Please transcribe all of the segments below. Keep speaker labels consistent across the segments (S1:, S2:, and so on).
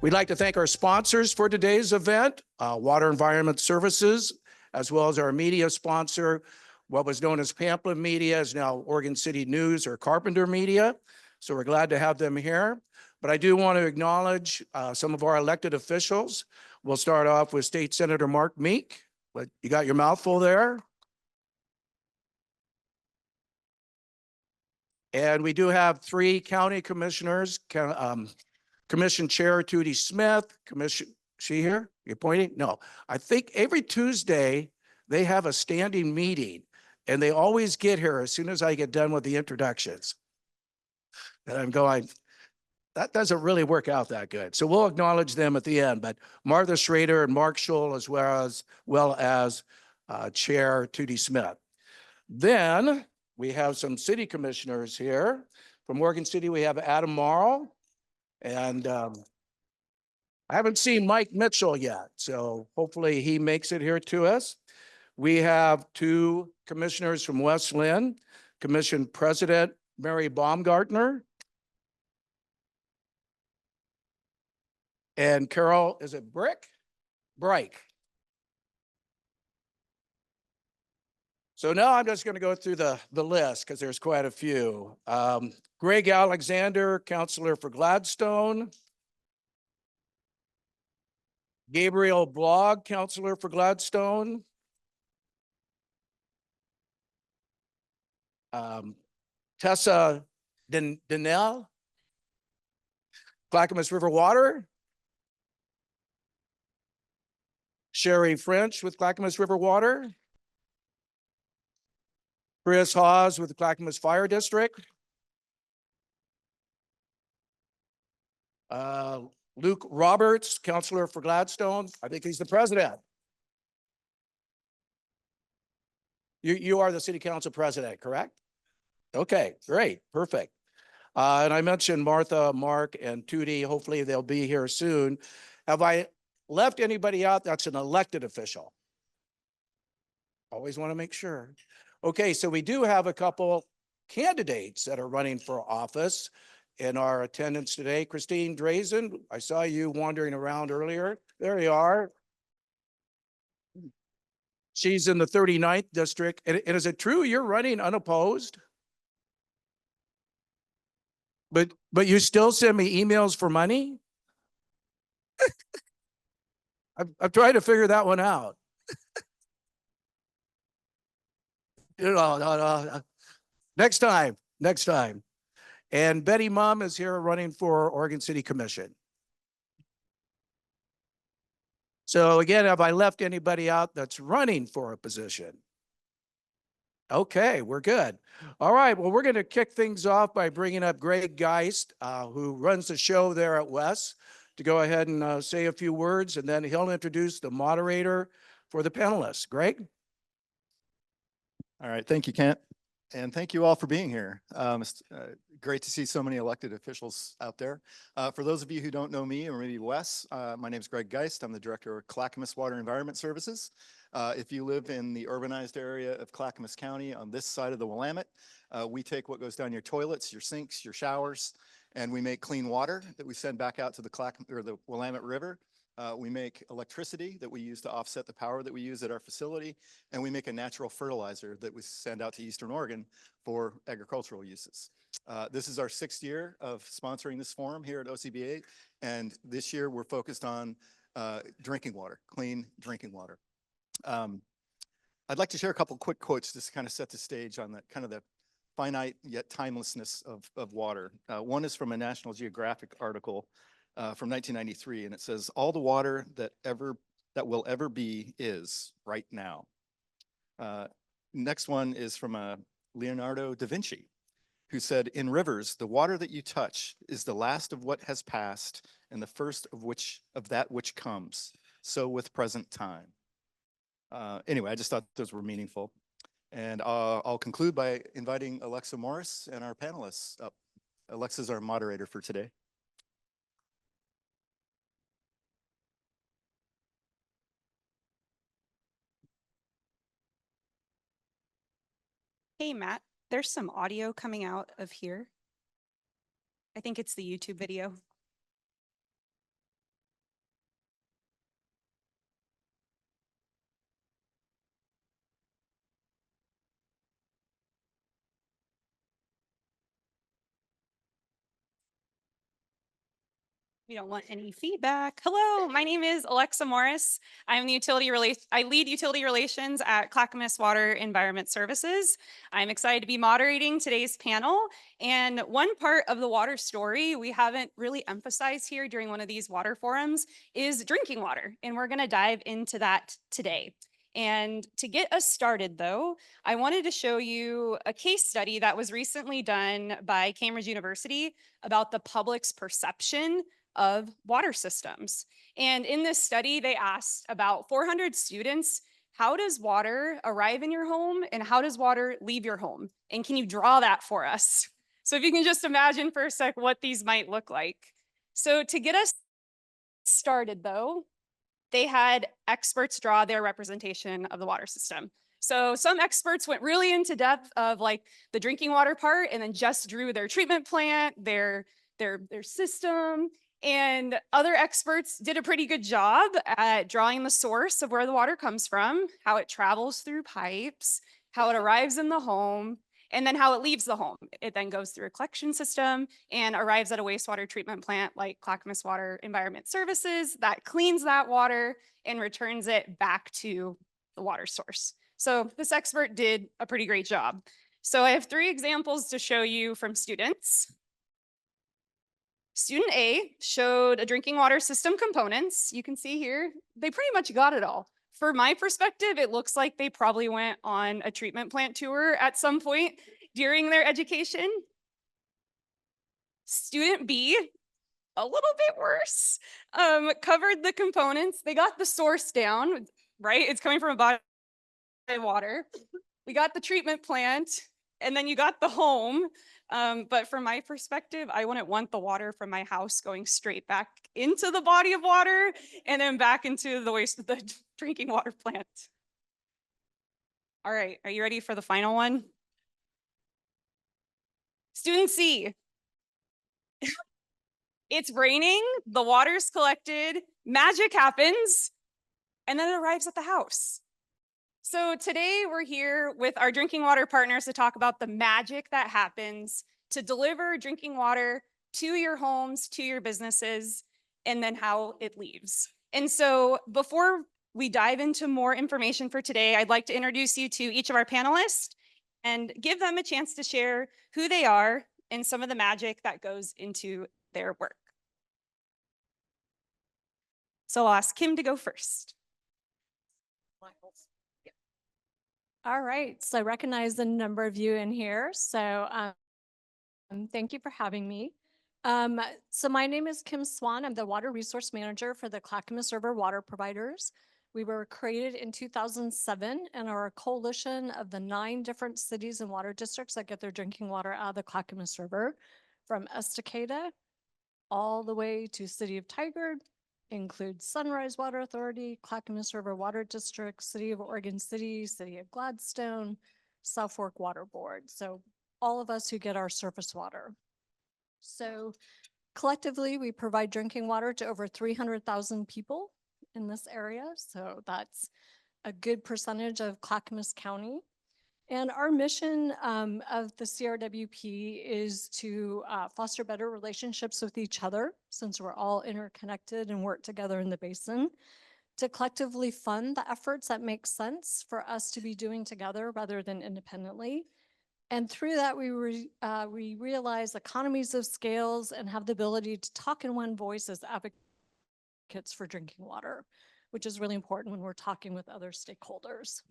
S1: We'd like to thank our sponsors for today's event, Water Environment Services, as well as our media sponsor. What was known as Pamplin Media is now Oregon City News or Carpenter Media. So we're glad to have them here. But I do want to acknowledge some of our elected officials. We'll start off with State Senator Mark Meek. But you got your mouthful there. And we do have 3 county commissioners. Commission Chair Tootie Smith, she here? You're pointing? No. I think every Tuesday they have a standing meeting and they always get here as soon as I get done with the introductions. And I'm going, that doesn't really work out that good. So we'll acknowledge them at the end, but Martha Schrader and Mark Scholl as well as Chair Tootie Smith. Then we have some city commissioners here. From Oregon City, we have Adam Morrow. And I haven't seen Mike Mitchell yet, so hopefully he makes it here to us. We have 2 commissioners from West Lynn, Commission President Mary Baumgartner and Carol, is it Brick? So now I'm just going to go through the list because there's quite a few. Greg Alexander, Counselor for Gladstone. Gabriel Blogg, Counselor for Gladstone. Tessa Donnell, Clackamas River Water. Sherry French with Clackamas River Water. Chris Hawes with the Clackamas Fire District. Luke Roberts, Counselor for Gladstone. I think he's the president. You are the City Council President, correct? Okay, great, perfect. And I mentioned Martha, Mark, and Tootie. Hopefully they'll be here soon. Have I left anybody out that's an elected official? Always want to make sure. Okay, so we do have a couple candidates that are running for office in our attendance today. Christine Drazen, I saw you wandering around earlier. There you are. She's in the 39th district. And is it true you're running unopposed? But you still send me emails for money? I've tried to figure that one out. No. Next time. And Betty Mum is here running for Oregon City Commission. So again, have I left anybody out that's running for a position? Okay, we're good. All right, well, we're going to kick things off by bringing up Greg Geist, who runs the show there at Wes, to go ahead and say a few words, and then he'll introduce the moderator for the panelists. Greg?
S2: All right, thank you, Kent. And thank you all for being here. It's great to see so many elected officials out there. For those of you who don't know me, or maybe Wes, my name is Greg Geist. I'm the director of Clackamas Water Environment Services. If you live in the urbanized area of Clackamas County on this side of the Willamette, we take what goes down your toilets, your sinks, your showers, and we make clean water that we send back out to the Willamette River. We make electricity that we use to offset the power that we use at our facility, and we make a natural fertilizer that we send out to Eastern Oregon for agricultural uses. This is our 6th year of sponsoring this forum here at OCBA, and this year we're focused on drinking water, clean drinking water. I'd like to share a couple quick quotes just to kind of set the stage on that kind of the finite yet timelessness of water. One is from a National Geographic article from 1993, and it says, "All the water that will ever be is right now." Next one is from Leonardo da Vinci, who said, "In rivers, the water that you touch is the last of what has passed and the first of that which comes. So with present time." Anyway, I just thought those were meaningful. And I'll conclude by inviting Alexa Morris and our panelists up. Alexa's our moderator for today.
S3: Hey, Matt, there's some audio coming out of here. I think it's the YouTube video. We don't want any feedback. Hello, my name is Alexa Morris. I lead utility relations at Clackamas Water Environment Services. I'm excited to be moderating today's panel. And one part of the water story we haven't really emphasized here during one of these water forums is drinking water. And we're gonna dive into that today. And to get us started though, I wanted to show you a case study that was recently done by Cambridge University about the public's perception of water systems. And in this study, they asked about 400 students, how does water arrive in your home and how does water leave your home? And can you draw that for us? So if you can just imagine for a sec what these might look like. So to get us started though, they had experts draw their representation of the water system. So some experts went really into depth of like the drinking water part and then just drew their treatment plant, their system. And other experts did a pretty good job at drawing the source of where the water comes from, how it travels through pipes, how it arrives in the home, and then how it leaves the home. It then goes through a collection system and arrives at a wastewater treatment plant like Clackamas Water Environment Services that cleans that water and returns it back to the water source. So this expert did a pretty great job. So I have 3 examples to show you from students. Student A showed a drinking water system components. You can see here, they pretty much got it all. For my perspective, it looks like they probably went on a treatment plant tour at some point during their education. Student B, a little bit worse, covered the components. They got the source down, right? It's coming from a body of water. We got the treatment plant, and then you got the home. But from my perspective, I wouldn't want the water from my house going straight back into the body of water and then back into the drinking water plant. All right, are you ready for the final one? Student C. It's raining, the water's collected, magic happens, and then it arrives at the house. So today we're here with our drinking water partners to talk about the magic that happens to deliver drinking water to your homes, to your businesses, and then how it leaves. And so before we dive into more information for today, I'd like to introduce you to each of our panelists and give them a chance to share who they are and some of the magic that goes into their work. So I'll ask Kim to go first.
S4: All right, so I recognize the number of you in here. So thank you for having me. So my name is Kim Swan. I'm the Water Resource Manager for the Clackamas River Water Providers. We were created in 2007 and are a coalition of the 9 different cities and water districts that get their drinking water out of the Clackamas River, from Estacada all the way to City of Tigard, includes Sunrise Water Authority, Clackamas River Water District, City of Oregon City, City of Gladstone, South Fork Water Board. So all of us who get our surface water. So collectively, we provide drinking water to over 300,000 people in this area. So that's a good percentage of Clackamas County. And our mission of the CRWP is to foster better relationships with each other, since we're all interconnected and work together in the basin, to collectively fund the efforts that make sense for us to be doing together rather than independently. And through that, we realize economies of scales and have the ability to talk in one voice as advocates for drinking water, which is really important when we're talking with other stakeholders.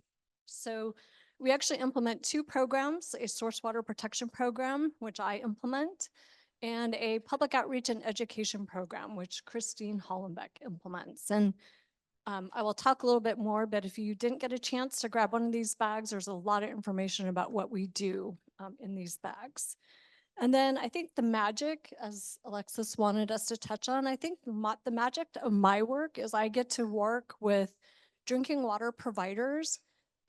S4: So we actually implement 2 programs, a source water protection program, which I implement, and a public outreach and education program, which Christine Hollenbeck implements. And I will talk a little bit more, but if you didn't get a chance to grab one of these bags, there's a lot of information about what we do in these bags. And then I think the magic, as Alexis wanted us to touch on, I think the magic of my work is I get to work with drinking water providers.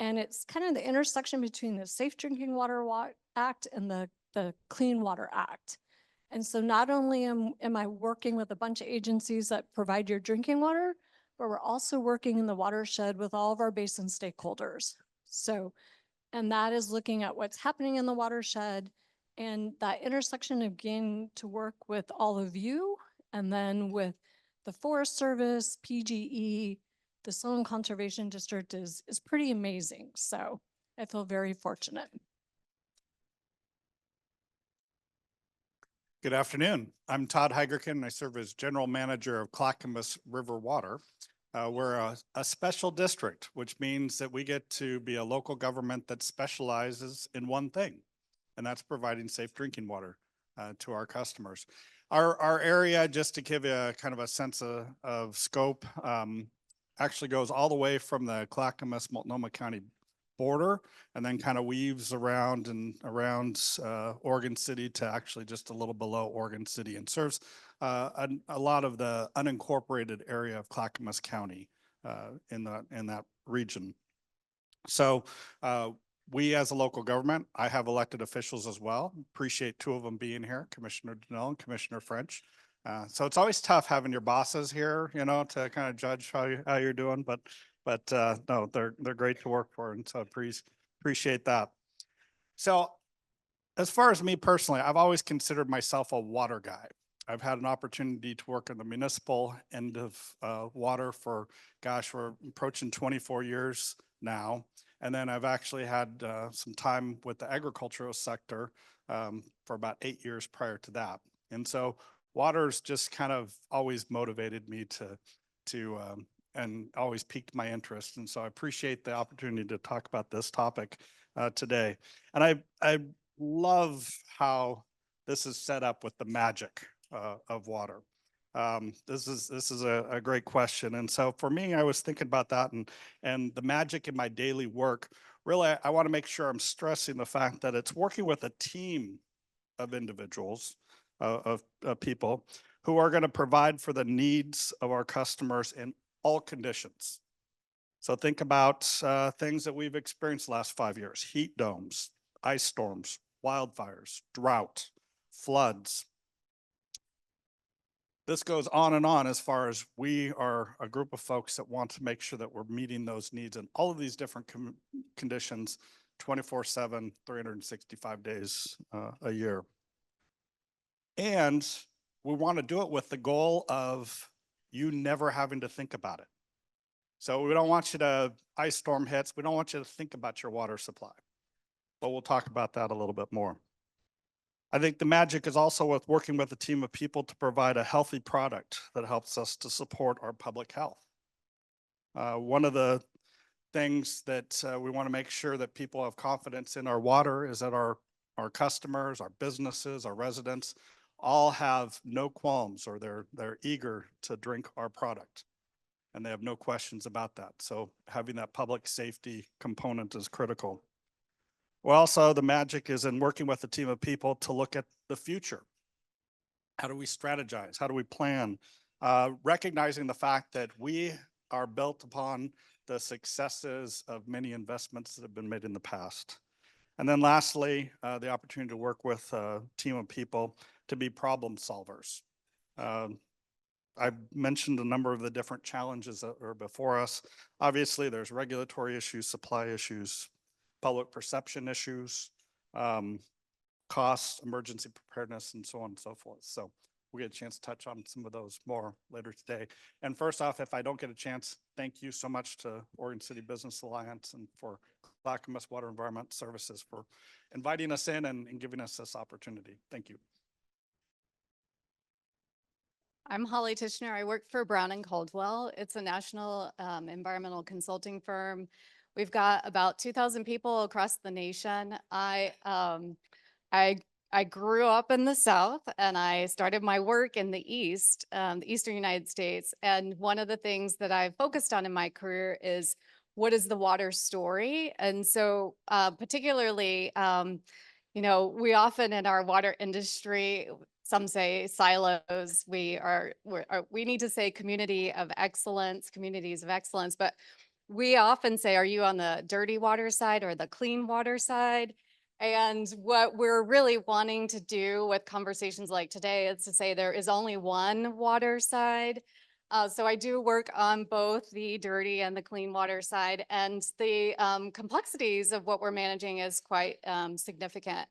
S4: And it's kind of the intersection between the Safe Drinking Water Act and the Clean Water Act. And so not only am I working with a bunch of agencies that provide your drinking water, but we're also working in the watershed with all of our basin stakeholders. So, and that is looking at what's happening in the watershed and that intersection of getting to work with all of you And then with the Forest Service, PGE, the Soil Conservation District is pretty amazing. So I feel very fortunate.
S5: Good afternoon. I'm Todd Heigerken, and I serve as General Manager of Clackamas River Water. We're a special district, which means that we get to be a local government that specializes in one thing, and that's providing safe drinking water to our customers. Our area, just to give you a kind of a sense of scope, actually goes all the way from the Clackamas-Multnomah County border and then kind of weaves around and around Oregon City to actually just a little below Oregon City, and serves a lot of the unincorporated area of Clackamas County in that region. So we as a local government, I have elected officials as well. Appreciate two of them being here, Commissioner Donnell and Commissioner French. So it's always tough having your bosses here, you know, to kind of judge how you're doing, but no, they're great to work for, and so appreciate that. So as far as me personally, I've always considered myself a water guy. I've had an opportunity to work in the municipal end of water for, gosh, we're approaching 24 years now. And then I've actually had some time with the agricultural sector for about 8 years prior to that. And so water's just kind of always motivated me to and always piqued my interest. And so I appreciate the opportunity to talk about this topic today. And I love how this is set up with the magic of water. This is a great question. And so for me, I was thinking about that and the magic in my daily work. Really, I want to make sure I'm stressing the fact that it's working with a team of individuals, of people who are going to provide for the needs of our customers in all conditions. So think about things that we've experienced the last 5 years: heat domes, ice storms, wildfires, drought, floods. This goes on and on as far as we are a group of folks that want to make sure that we're meeting those needs in all of these different conditions 24/7, 365 days a year. And we want to do it with the goal of you never having to think about it. So we don't want you to, ice storm hits, we don't want you to think about your water supply. But we'll talk about that a little bit more. I think the magic is also with working with a team of people to provide a healthy product that helps us to support our public health. One of the things that we want to make sure that people have confidence in our water is that our customers, our businesses, our residents all have no qualms, or they're eager to drink our product. And they have no questions about that. So having that public safety component is critical. Well, also the magic is in working with a team of people to look at the future. How do we strategize? How do we plan? Recognizing the fact that we are built upon the successes of many investments that have been made in the past. And then lastly, the opportunity to work with a team of people to be problem solvers. I've mentioned a number of the different challenges that are before us. Obviously, there's regulatory issues, supply issues, public perception issues, costs, emergency preparedness, and so on and so forth. So we'll get a chance to touch on some of those more later today. And first off, if I don't get a chance, thank you so much to Oregon City Business Alliance and for Clackamas Water Environment Services for inviting us in and giving us this opportunity. Thank you.
S6: I'm Holly Tishner. I work for Brown and Caldwell. It's a national environmental consulting firm. We've got about 2,000 people across the nation. I grew up in the South and I started my work in the East, the Eastern United States. And one of the things that I've focused on in my career is what is the water story? And so particularly, you know, we often in our water industry, some say silos, we need to say communities of excellence, but we often say, are you on the dirty water side or the clean water side? And what we're really wanting to do with conversations like today is to say there is only one water side. So I do work on both the dirty and the clean water side, and the complexities of what we're managing is quite significant.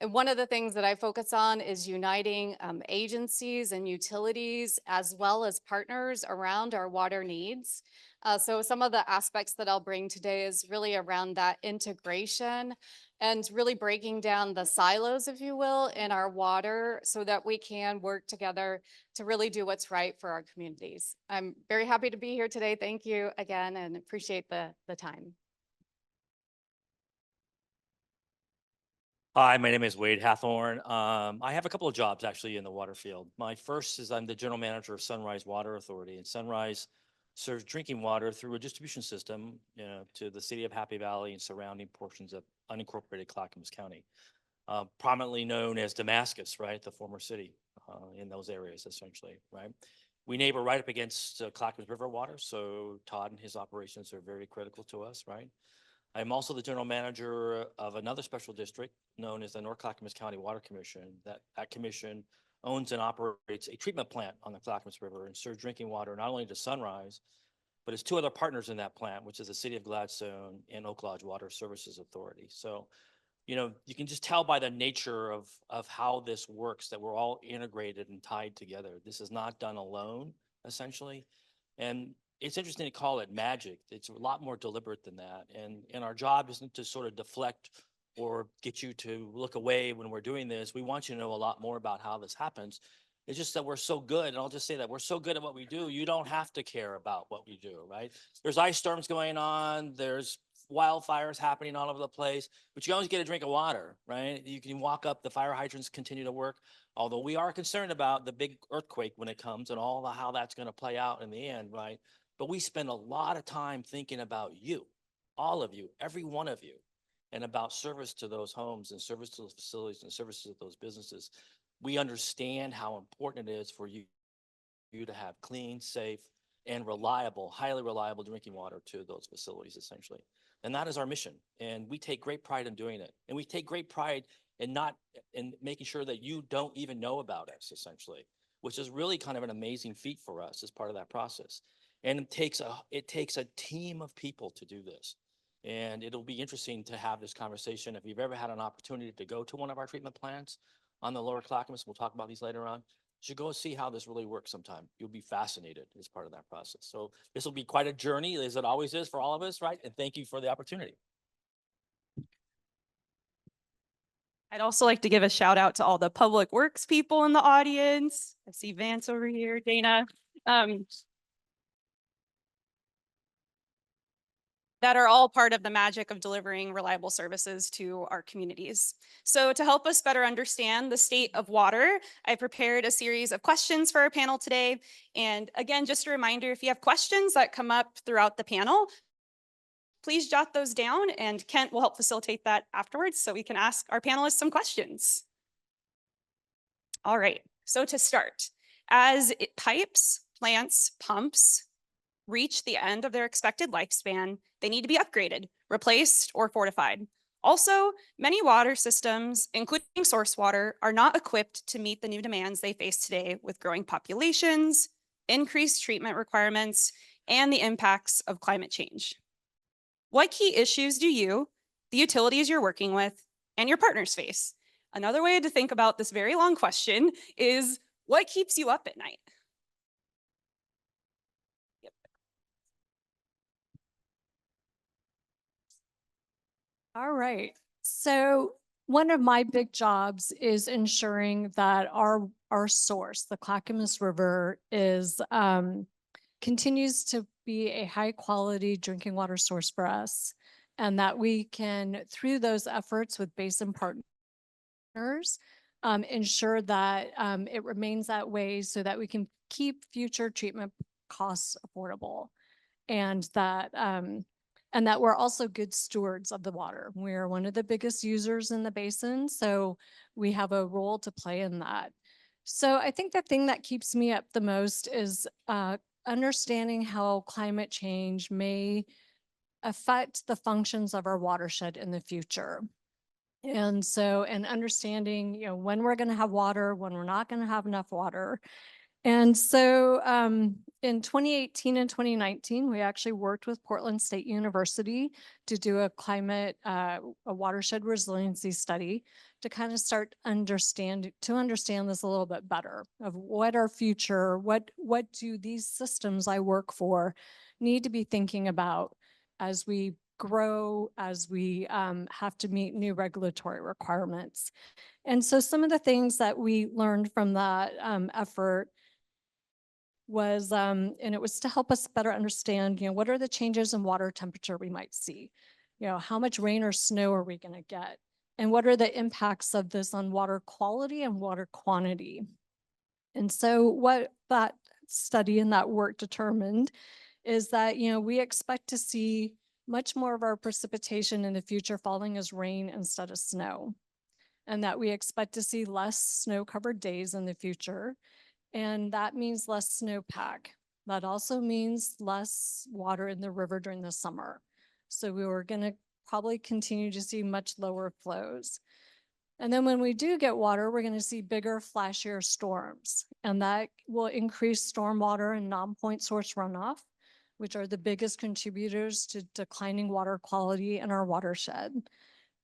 S6: And one of the things that I focus on is uniting agencies and utilities as well as partners around our water needs. So some of the aspects that I'll bring today is really around that integration and really breaking down the silos, if you will, in our water so that we can work together to really do what's right for our communities. I'm very happy to be here today. Thank you again and appreciate the time.
S7: Hi, my name is Wade Hathorn. I have a couple of jobs actually in the water field. My first is I'm the general manager of Sunrise Water Authority, and Sunrise serves drinking water through a distribution system, to the city of Happy Valley and surrounding portions of unincorporated Clackamas County, prominently known as Damascus, right, the former city in those areas, essentially, right. We neighbor right up against Clackamas River water, so Todd and his operations are very critical to us, right. I'm also the general manager of another special district known as the North Clackamas County Water Commission. That commission owns and operates a treatment plant on the Clackamas River and serves drinking water not only to Sunrise, but it's two other partners in that plant, which is the city of Gladstone and Oak Lodge Water Services Authority. So, you can just tell by the nature of how this works that we're all integrated and tied together. This is not done alone, essentially. And it's interesting to call it magic. It's a lot more deliberate than that. And our job isn't to sort of deflect or get you to look away when we're doing this. We want you to know a lot more about how this happens. It's just that we're so good, and I'll just say that we're so good at what we do, you don't have to care about what we do, right? There's ice storms going on, there's wildfires happening all over the place, but you always get a drink of water, right? You can walk up, the fire hydrants continue to work, although we are concerned about the big earthquake when it comes and all the, how that's going to play out in the end, right? But we spend a lot of time thinking about you, all of you, every one of you, and about service to those homes and service to those facilities and services to those businesses. We understand how important it is for you to have clean, safe, and reliable, highly reliable drinking water to those facilities, essentially. And that is our mission. And we take great pride in doing it. And we take great pride in making sure that you don't even know about us, essentially, which is really kind of an amazing feat for us as part of that process. And it takes a team of people to do this. And it'll be interesting to have this conversation. If you've ever had an opportunity to go to one of our treatment plants on the lower Clackamas, we'll talk about these later on, you should go see how this really works sometime. You'll be fascinated as part of that process. So this will be quite a journey, as it always is for all of us, right? And thank you for the opportunity.
S3: I'd also like to give a shout out to all the public works people in the audience. I see Vance over here, Dana. That are all part of the magic of delivering reliable services to our communities. So to help us better understand the state of water, I prepared a series of questions for our panel today. And again, just a reminder, if you have questions that come up throughout the panel, please jot those down and Kent will help facilitate that afterwards so we can ask our panelists some questions. All right, so to start, as pipes, plants, pumps reach the end of their expected lifespan, they need to be upgraded, replaced, or fortified. Also, many water systems, including source water, are not equipped to meet the new demands they face today with growing populations, increased treatment requirements, and the impacts of climate change. What key issues do you, the utilities you're working with, and your partners face? Another way to think about this very long question is, what keeps you up at night?
S4: All right. So one of my big jobs is ensuring that our source, the Clackamas River, is continues to be a high quality drinking water source for us, and that we can, through those efforts with basin partners, ensure that it remains that way so that we can keep future treatment costs affordable, and that we're also good stewards of the water. We're one of the biggest users in the basin, so we have a role to play in that. So I think the thing that keeps me up the most is understanding how climate change may affect the functions of our watershed in the future. And understanding, when we're going to have water, when we're not going to have enough water, And so in 2018 and 2019, we actually worked with Portland State University to do a a watershed resiliency study to kind of start understand this a little bit better of what our future, what do these systems I work for need to be thinking about as we grow, as we have to meet new regulatory requirements. And so some of the things that we learned from that effort was, and it was to help us better understand, what are the changes in water temperature we might see? How much rain or snow are we going to get? And what are the impacts of this on water quality and water quantity? And so what that study and that work determined is that, we expect to see much more of our precipitation in the future falling as rain instead of snow. And that we expect to see less snow-covered days in the future. And that means less snowpack. That also means less water in the river during the summer. So we were going to probably continue to see much lower flows. And then when we do get water, we're going to see bigger, flashier storms. And that will increase stormwater and non-point source runoff, which are the biggest contributors to declining water quality in our watershed.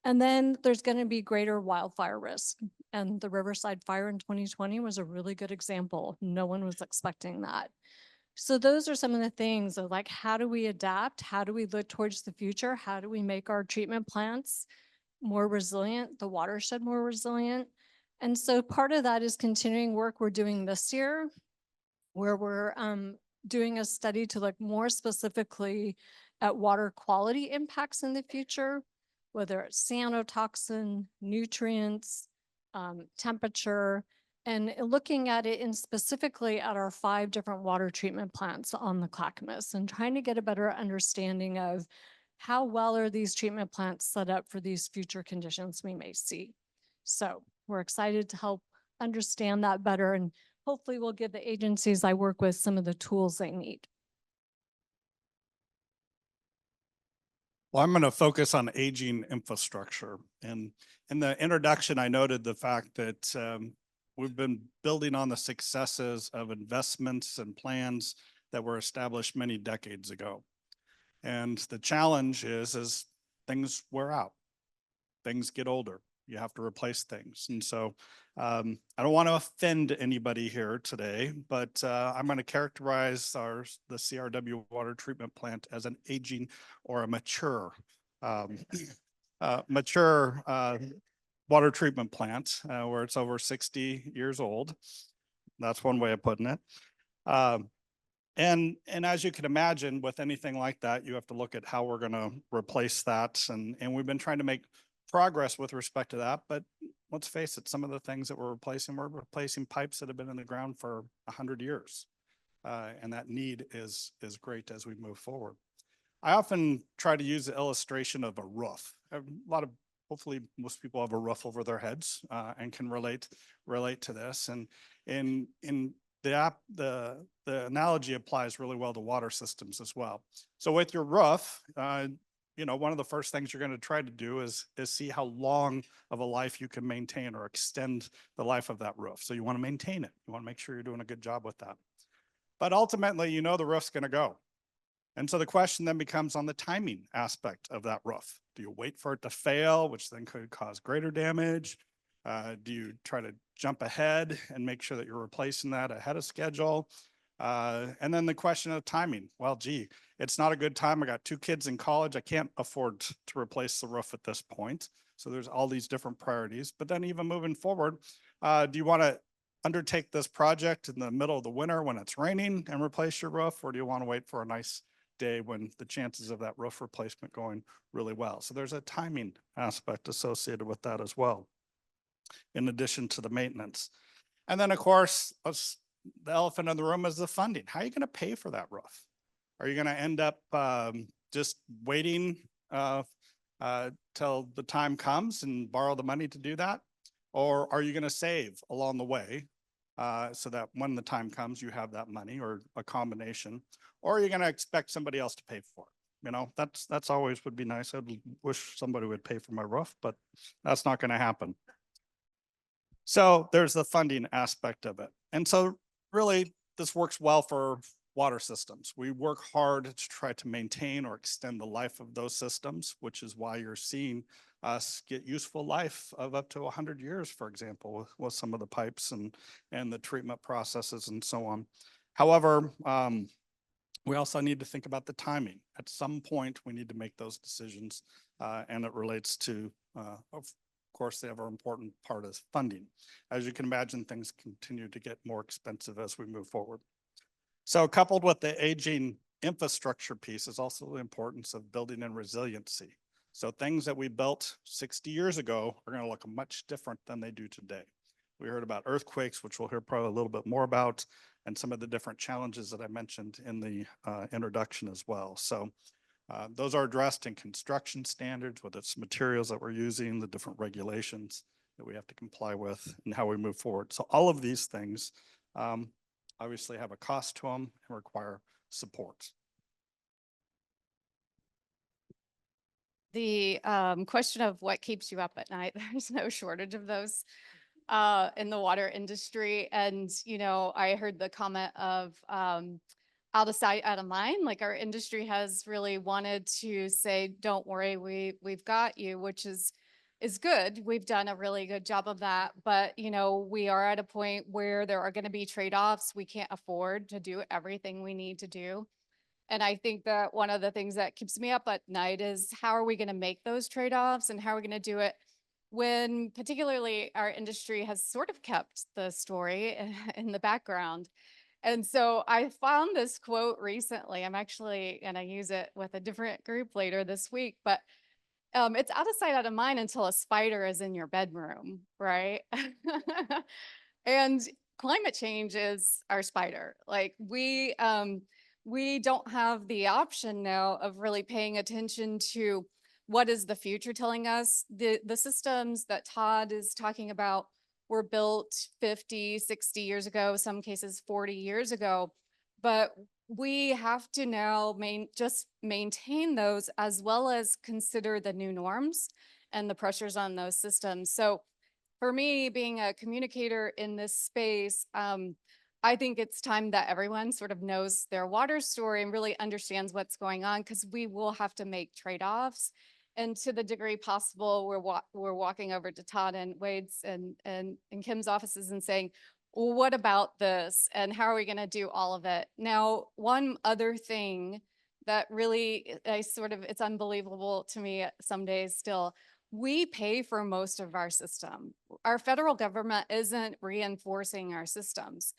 S4: And then there's going to be greater wildfire risk. And the Riverside fire in 2020 was a really good example. No one was expecting that. So those are some of the things of like, how do we adapt? How do we look towards the future? How do we make our treatment plants more resilient, the watershed more resilient? And so part of that is continuing work we're doing this year, where we're doing a study to look more specifically at water quality impacts in the future, whether it's cyanotoxin, nutrients, temperature, and looking at it in specifically at our 5 different water treatment plants on the Clackamas and trying to get a better understanding of how well are these treatment plants set up for these future conditions we may see. So we're excited to help understand that better, and hopefully we'll give the agencies I work with some of the tools they need.
S5: Well, I'm going to focus on aging infrastructure. And in the introduction, I noted the fact that we've been building on the successes of investments and plans that were established many decades ago. And the challenge is things wear out, things get older, you have to replace things. And so I don't want to offend anybody here today, but I'm going to characterize the CRW water treatment plant as an aging or a mature water treatment plant where it's over 60 years old. That's one way of putting it. And as you can imagine, with anything like that, you have to look at how we're going to replace that. And we've been trying to make progress with respect to that. But let's face it, some of the things that we're replacing pipes that have been in the ground for 100 years. And that need is great as we move forward. I often try to use the illustration of a roof. Hopefully most people have a roof over their heads and can relate to this. And in the analogy applies really well to water systems as well. So with your roof, one of the first things you're going to try to do is see how long of a life you can maintain or extend the life of that roof. So you want to maintain it. You want to make sure you're doing a good job with that. But ultimately, the roof's going to go. And so the question then becomes on the timing aspect of that roof. Do you wait for it to fail, which then could cause greater damage? Do you try to jump ahead and make sure that you're replacing that ahead of schedule? And then the question of timing. Well, gee, it's not a good time. I got 2 kids in college. I can't afford to replace the roof at this point. So there's all these different priorities. But then even moving forward, do you want to undertake this project in the middle of the winter when it's raining and replace your roof? Or do you want to wait for a nice day when the chances of that roof replacement going really well? So there's a timing aspect associated with that as well, in addition to the maintenance. And then of course, the elephant in the room is the funding. How are you going to pay for that roof? Are you going to end up just waiting till the time comes and borrow the money to do that? Or are you going to save along the way so that when the time comes, you have that money, or a combination? Or are you going to expect somebody else to pay for it? That's always would be nice. I wish somebody would pay for my roof, but that's not going to happen. So there's the funding aspect of it. And so really, this works well for water systems. We work hard to try to maintain or extend the life of those systems, which is why you're seeing us get useful life of up to 100 years, for example, with some of the pipes and the treatment processes and so on. However, we also need to think about the timing. At some point, we need to make those decisions, and it relates to, of course, the ever important part is funding. As you can imagine, things continue to get more expensive as we move forward. So coupled with the aging infrastructure piece is also the importance of building in resiliency. So things that we built 60 years ago are going to look much different than they do today. We heard about earthquakes, which we'll hear probably a little bit more about, and some of the different challenges that I mentioned in the introduction as well. So those are addressed in construction standards, whether it's materials that we're using, the different regulations that we have to comply with, and how we move forward. So all of these things obviously have a cost to them and require support.
S6: The question of what keeps you up at night, there's no shortage of those in the water industry. And, I heard the comment of out of sight, out of mind. Like our industry has really wanted to say, don't worry, we've got you, which is good. We've done a really good job of that. But, we are at a point where there are going to be trade-offs. We can't afford to do everything we need to do. And I think that one of the things that keeps me up at night is how are we going to make those trade-offs and how are we going to do it when particularly our industry has sort of kept the story in the background. And so I found this quote recently. I'm actually going to use it with a different group later this week, but it's out of sight, out of mind until a spider is in your bedroom, right? And climate change is our spider. Like we don't have the option now of really paying attention to what is the future telling us. The systems that Todd is talking about were built 50, 60 years ago, some cases 40 years ago, but we have to now just maintain those as well as consider the new norms and the pressures on those systems. So for me, being a communicator in this space, I think it's time that everyone sort of knows their water story and really understands what's going on, because we will have to make trade-offs. And to the degree possible, we're walking over to Todd and Wade's and Kim's offices and saying, well, what about this? And how are we going to do all of it? Now, one other thing that really, it's unbelievable to me some days still, we pay for most of our system. Our federal government isn't reinforcing our systems.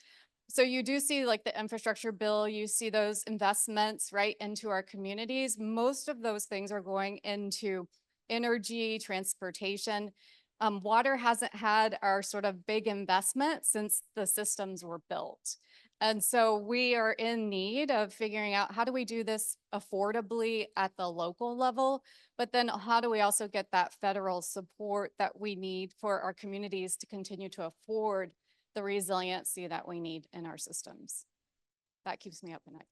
S6: So you do see like the infrastructure bill, you see those investments right into our communities. Most of those things are going into energy, transportation. Water hasn't had our sort of big investment since the systems were built. And so we are in need of figuring out how do we do this affordably at the local level, but then how do we also get that federal support that we need for our communities to continue to afford the resiliency that we need in our systems. That keeps me up at night.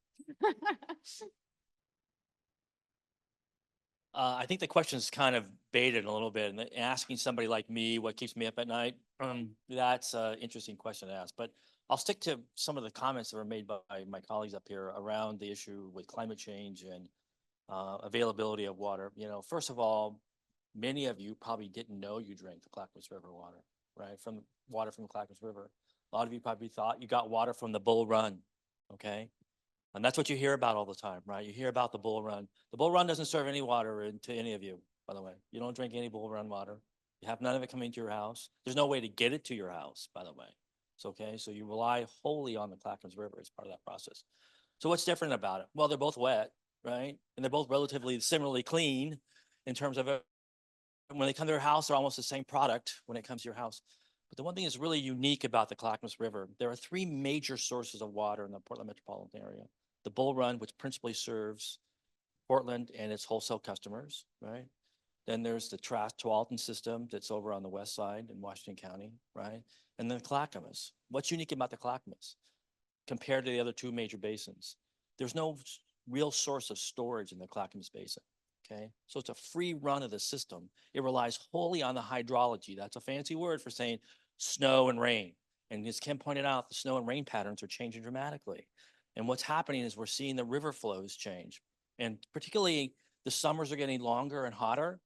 S7: I think the question is kind of baited a little bit, and asking somebody like me what keeps me up at night, that's an interesting question to ask. But I'll stick to some of the comments that were made by my colleagues up here around the issue with climate change and availability of water. First of all, many of you probably didn't know you drank the Clackamas River water, right? From water from the Clackamas River. A lot of you probably thought you got water from the Bull Run, okay? And that's what you hear about all the time, right? You hear about the Bull Run. The Bull Run doesn't serve any water to any of you, by the way. You don't drink any Bull Run water. You have none of it coming to your house. There's no way to get it to your house, by the way. It's okay. So you rely wholly on the Clackamas River as part of that process. So what's different about it? Well, they're both wet, right? And they're both relatively similarly clean in terms of it. When they come to your house, they're almost the same product when it comes to your house. But the one thing that's really unique about the Clackamas River, there are three major sources of water in the Portland metropolitan area. The Bull Run, which principally serves Portland and its wholesale customers, right? Then there's the Tualatin system that's over on the west side in Washington County, right? And then the Clackamas. What's unique about the Clackamas compared to the other two major basins? There's no real source of storage in the Clackamas Basin, okay? So it's a free run of the system. It relies wholly on the hydrology. That's a fancy word for saying snow and rain. And as Kim pointed out, the snow and rain patterns are changing dramatically. And what's happening is we're seeing the river flows change. And particularly the summers are getting longer and hotter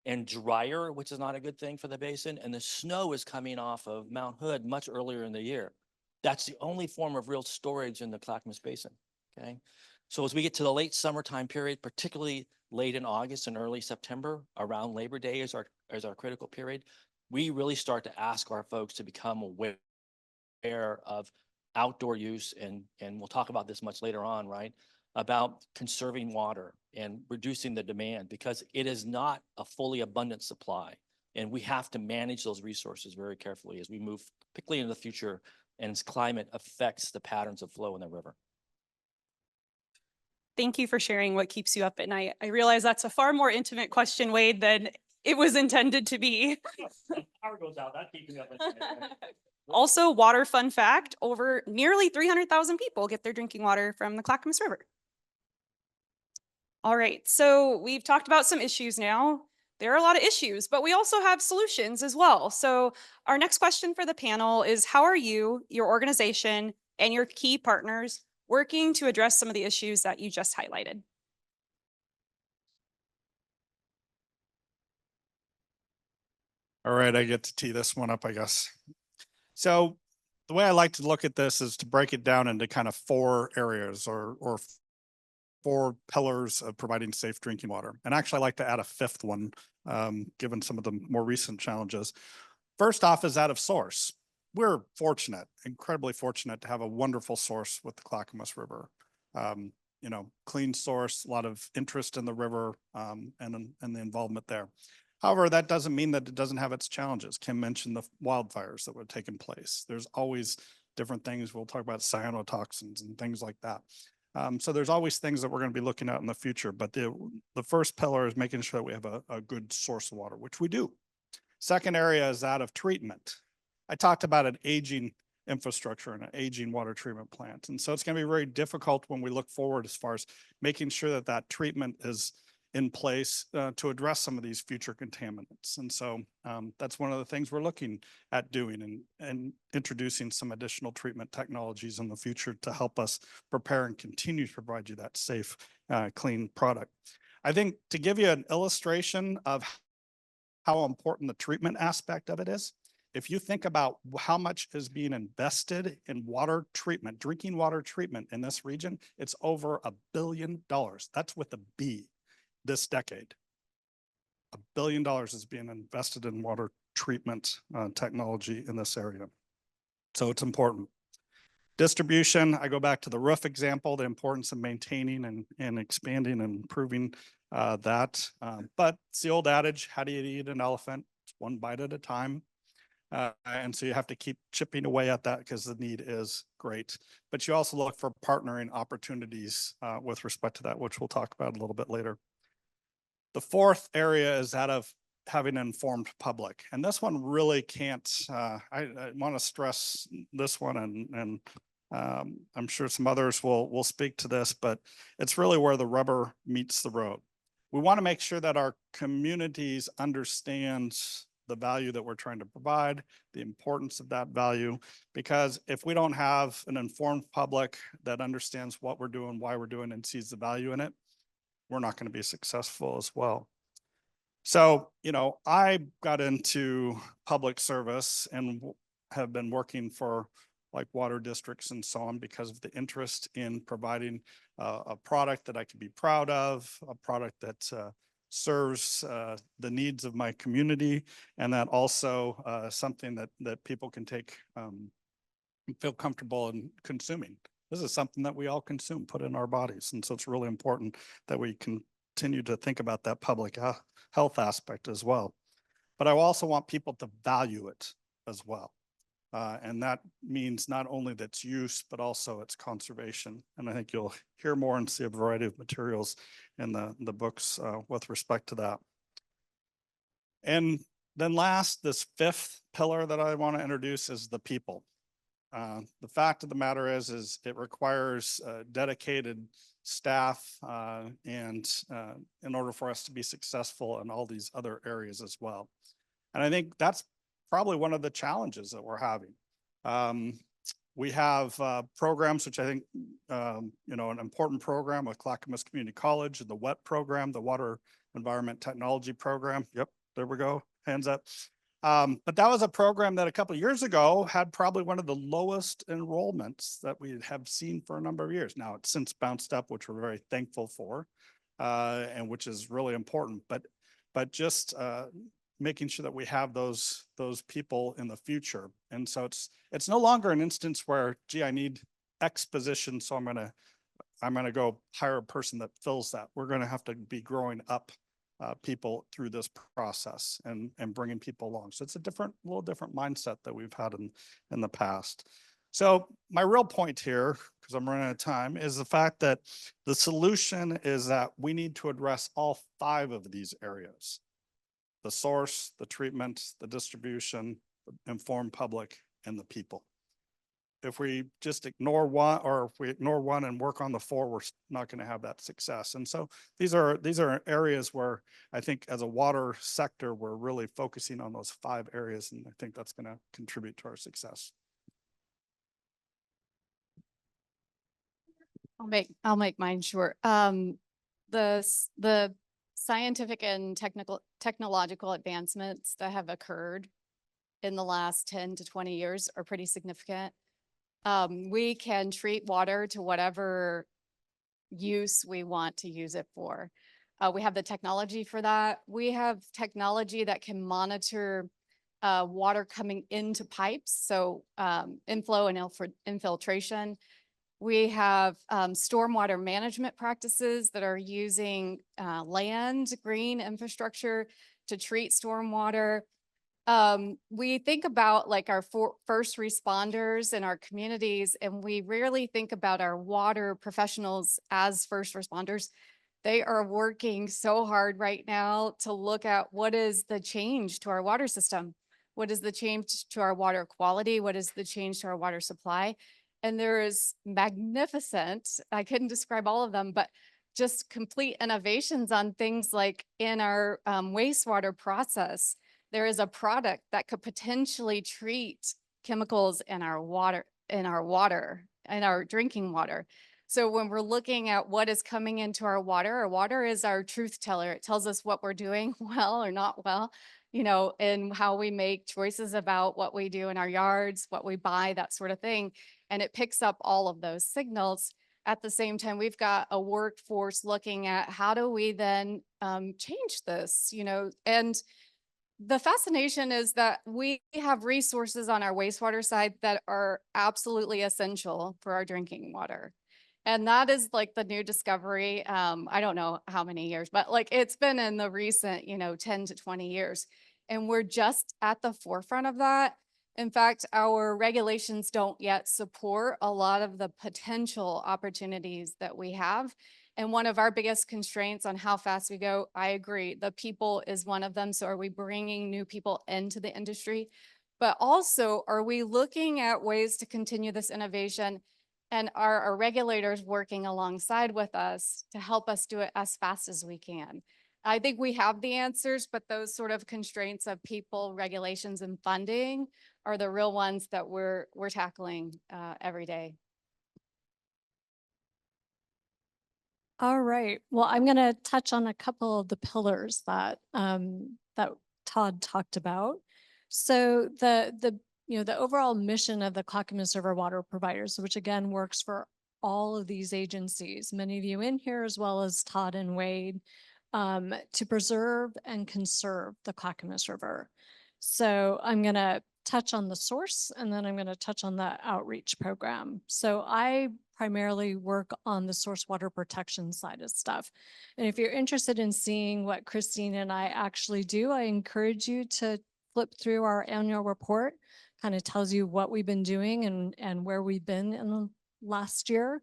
S7: and drier, which is not a good thing for the basin. And the snow is coming off of Mount Hood much earlier in the year. That's the only form of real storage in the Clackamas Basin, okay? So as we get to the late summertime period, particularly late in August and early September, around Labor Day is our critical period, we really start to ask our folks to become aware of outdoor use, and we'll talk about this much later on, right? About conserving water and reducing the demand, because it is not a fully abundant supply. And we have to manage those resources very carefully as we move particularly into the future and as climate affects the patterns of flow in the river.
S3: Thank you for sharing what keeps you up at night. I realize that's a far more intimate question, Wade, than it was intended to be.
S7: Power goes out, that keeps me up at night.
S3: Also, water fun fact, over nearly 300,000 people get their drinking water from the Clackamas River. All right, so we've talked about some issues now. There are a lot of issues, but we also have solutions as well. So our next question for the panel is, how are you, your organization, and your key partners working to address some of the issues that you just highlighted?
S5: All right, I get to tee this one up, I guess. So the way I like to look at this is to break it down into kind of 4 areas or 4 pillars of providing safe drinking water. And actually, I like to add a 5th one, given some of the more recent challenges. First off is that of source. We're fortunate, incredibly fortunate to have a wonderful source with the Clackamas River. You know, clean source, a lot of interest in the river, and the involvement there. However, that doesn't mean that it doesn't have its challenges. Kim mentioned the wildfires that would have taken place. There's always different things. We'll talk about cyanotoxins and things like that. So there's always things that we're going to be looking at in the future. But the first pillar is making sure that we have a good source of water, which we do. Second area is that of treatment. I talked about an aging infrastructure and an aging water treatment plant. And so it's going to be very difficult when we look forward as far as making sure that that treatment is in place to address some of these future contaminants. And so that's one of the things we're looking at doing and introducing some additional treatment technologies in the future to help us prepare and continue to provide you that safe, clean product. I think to give you an illustration of how important the treatment aspect of it is, if you think about how much is being invested in water treatment, drinking water treatment in this region, it's over $1 billion. That's with a B. This decade, $1 billion is being invested in water treatment technology in this area. So it's important. Distribution, I go back to the roof example, the importance of maintaining and expanding and improving that. But it's the old adage, how do you eat an elephant? It's one bite at a time. And so you have to keep chipping away at that because the need is great. But you also look for partnering opportunities with respect to that, which we'll talk about a little bit later. The 4th area is that of having an informed public. And this one really can't, I want to stress this one, and I'm sure some others will speak to this, but it's really where the rubber meets the road. We want to make sure that our communities understand the value that we're trying to provide, the importance of that value, because if we don't have an informed public that understands what we're doing, why we're doing, and sees the value in it, we're not going to be successful as well. So, you know, I got into public service and have been working for like water districts and so on because of the interest in providing a product that I can be proud of, a product that serves the needs of my community, and that also something that people can take, feel comfortable in consuming. This is something that we all consume, put in our bodies. And so it's really important that we continue to think about that public health aspect as well. But I also want people to value it as well. And that means not only its use, but also its conservation. And I think you'll hear more and see a variety of materials in the books with respect to that. And then last, this 5th pillar that I want to introduce is the people. The fact of the matter is it requires dedicated staff and in order for us to be successful in all these other areas as well. And I think that's probably one of the challenges that we're having. We have programs, which I think, an important program with Clackamas Community College, the WET program, the Water Environment Technology Program. Yep, there we go, hands up. But that was a program that a couple of years ago had probably one of the lowest enrollments that we have seen for a number of years. Now it's since bounced up, which we're very thankful for, and which is really important. But just making sure that we have those people in the future. And so it's no longer an instance where, gee, I need X position, so I'm gonna go hire a person that fills that. We're gonna have to be growing up people through this process and bringing people along. So it's a little different mindset that we've had in the past. So my real point here, because I'm running out of time, is the fact that the solution is that we need to address all 5 of these areas: the source, the treatment, the distribution, the informed public, and the people. If we just ignore one, or if we ignore one and work on the 4, we're not going to have that success. And so these are areas where I think as a water sector, we're really focusing on those 5 areas. And I think that's going to contribute to our success.
S6: I'll make mine short. The scientific and technological advancements that have occurred in the last 10 to 20 years are pretty significant. We can treat water to whatever use we want to use it for. We have the technology for that. We have technology that can monitor water coming into pipes, so inflow and infiltration. We have stormwater management practices that are using land, green infrastructure to treat stormwater. We think about like our first responders in our communities, and we rarely think about our water professionals as first responders. They are working so hard right now to look at what is the change to our water system, what is the change to our water quality, what is the change to our water supply. And there is magnificent, I couldn't describe all of them, but just complete innovations on things like in our wastewater process. There is a product that could potentially treat chemicals in our water, in our drinking water. So when we're looking at what is coming into our water is our truth teller. It tells us what we're doing well or not well, and how we make choices about what we do in our yards, what we buy, that sort of thing. And it picks up all of those signals. At the same time, we've got a workforce looking at how do we then change this, and the fascination is that we have resources on our wastewater side that are absolutely essential for our drinking water. And that is like the new discovery. I don't know how many years, but like it's been in the recent, 10 to 20 years. And we're just at the forefront of that. In fact, our regulations don't yet support a lot of the potential opportunities that we have. And one of our biggest constraints on how fast we go, I agree, the people is one of them. So are we bringing new people into the industry? But also, are we looking at ways to continue this innovation? And are our regulators working alongside with us to help us do it as fast as we can? I think we have the answers, but those sort of constraints of people, regulations, and funding are the real ones that we're tackling every day.
S4: All right. Well, I'm going to touch on a couple of the pillars that that Todd talked about. So the overall mission of the Clackamas River water providers, which again works for all of these agencies, many of you in here, as well as Todd and Wade, to preserve and conserve the Clackamas River. So I'm going to touch on the source, and then I'm going to touch on the outreach program. So I primarily work on the source water protection side of stuff. And if you're interested in seeing what Christine and I actually do, I encourage you to flip through our annual report. Kind of tells you what we've been doing and where we've been in the last year.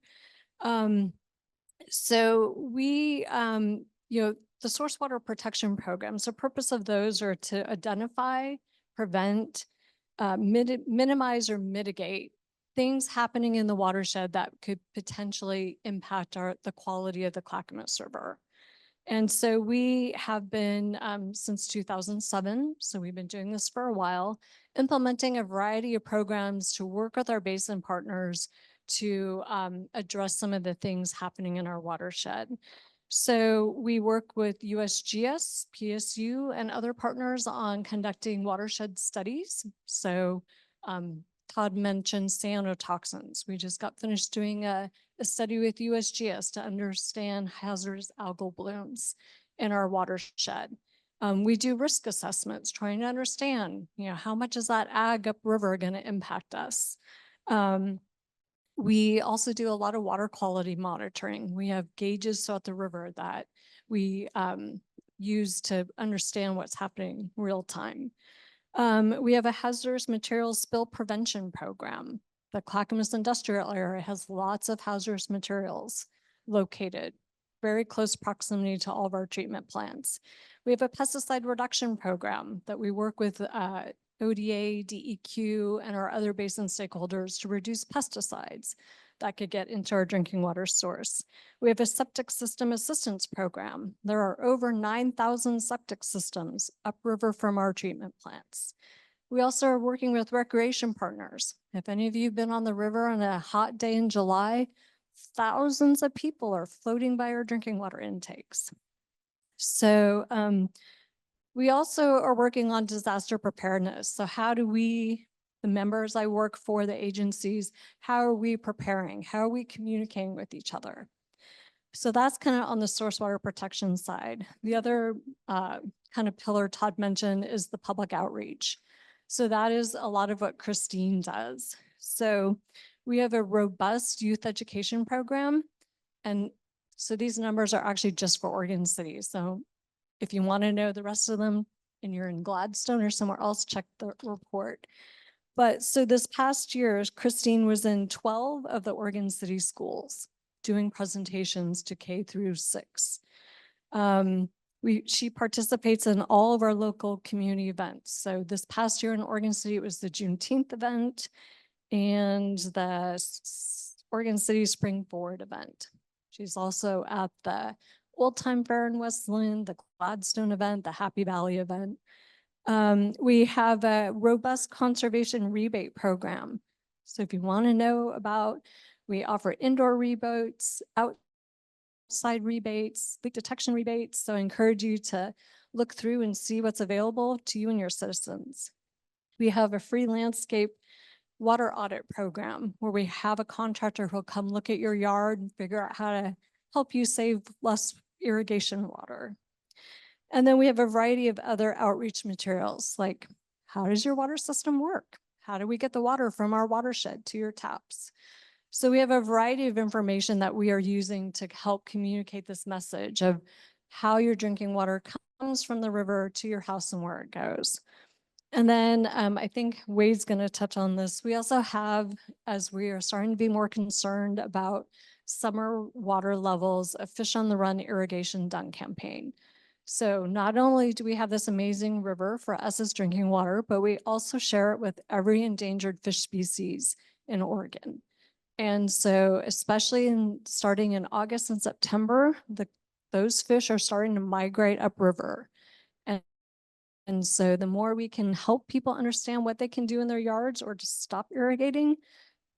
S4: So we, the source water protection programs, the purpose of those are to identify, prevent, minimize or mitigate things happening in the watershed that could potentially impact the quality of the Clackamas River. And so we have been, since 2007, so we've been doing this for a while, implementing a variety of programs to work with our basin partners to address some of the things happening in our watershed. So we work with USGS, PSU, and other partners on conducting watershed studies. So Todd mentioned cyanotoxins. We just got finished doing a study with USGS to understand hazardous algal blooms in our watershed. We do risk assessments, trying to understand, how much is that ag upriver going to impact us? We also do a lot of water quality monitoring. We have gauges throughout the river that we use to understand what's happening real time. We have a hazardous materials spill prevention program. The Clackamas industrial area has lots of hazardous materials located, very close proximity to all of our treatment plants. We have a pesticide reduction program that we work with ODA, DEQ, and our other basin stakeholders to reduce pesticides that could get into our drinking water source. We have a septic system assistance program. There are over 9,000 septic systems upriver from our treatment plants. We also are working with recreation partners. If any of you have been on the river on a hot day in July, thousands of people are floating by our drinking water intakes. So we also are working on disaster preparedness. So how do we, the members I work for, the agencies, how are we preparing? How are we communicating with each other? So that's kind of on the source water protection side. The other kind of pillar Todd mentioned is the public outreach. So that is a lot of what Christine does. So we have a robust youth education program. And so these numbers are actually just for Oregon City. So if you want to know the rest of them and you're in Gladstone or somewhere else, check the report. But so this past year, Christine was in 12 of the Oregon City schools doing presentations to K through 6. She participates in all of our local community events. So this past year in Oregon City, it was the Juneteenth event and the Oregon City Spring Forward event. She's also at the Old Time Fair in Westland, the Gladstone event, the Happy Valley event. We have a robust conservation rebate program. So if you want to know about, we offer indoor rebates, outside rebates, leak detection rebates. So I encourage you to look through and see what's available to you and your citizens. We have a free landscape water audit program where we have a contractor who'll come look at your yard and figure out how to help you save less irrigation water. And then we have a variety of other outreach materials like, how does your water system work? How do we get the water from our watershed to your taps? So we have a variety of information that we are using to help communicate this message of how your drinking water comes from the river to your house and where it goes. And then I think Wade's going to touch on this. We also have, as we are starting to be more concerned about summer water levels, a Fish on the Run irrigation done campaign. So not only do we have this amazing river for us as drinking water, but we also share it with every endangered fish species in Oregon. And so especially starting in August and September, those fish are starting to migrate upriver. And so the more we can help people understand what they can do in their yards or to stop irrigating,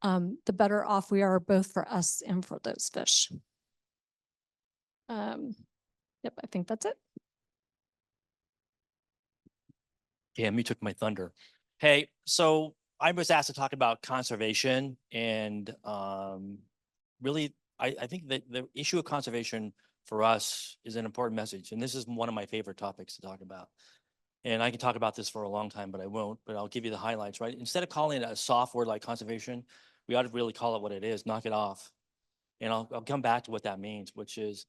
S4: the better off we are both for us and for those fish. Yep, I think that's it.
S7: Yeah, you took my thunder. Hey, so I was asked to talk about conservation and really, I think that the issue of conservation for us is an important message. And this is one of my favorite topics to talk about. And I can talk about this for a long time, but I won't, but I'll give you the highlights, right? Instead of calling it a soft word like conservation, we ought to really call it what it is, knock it off. And I'll come back to what that means, which is,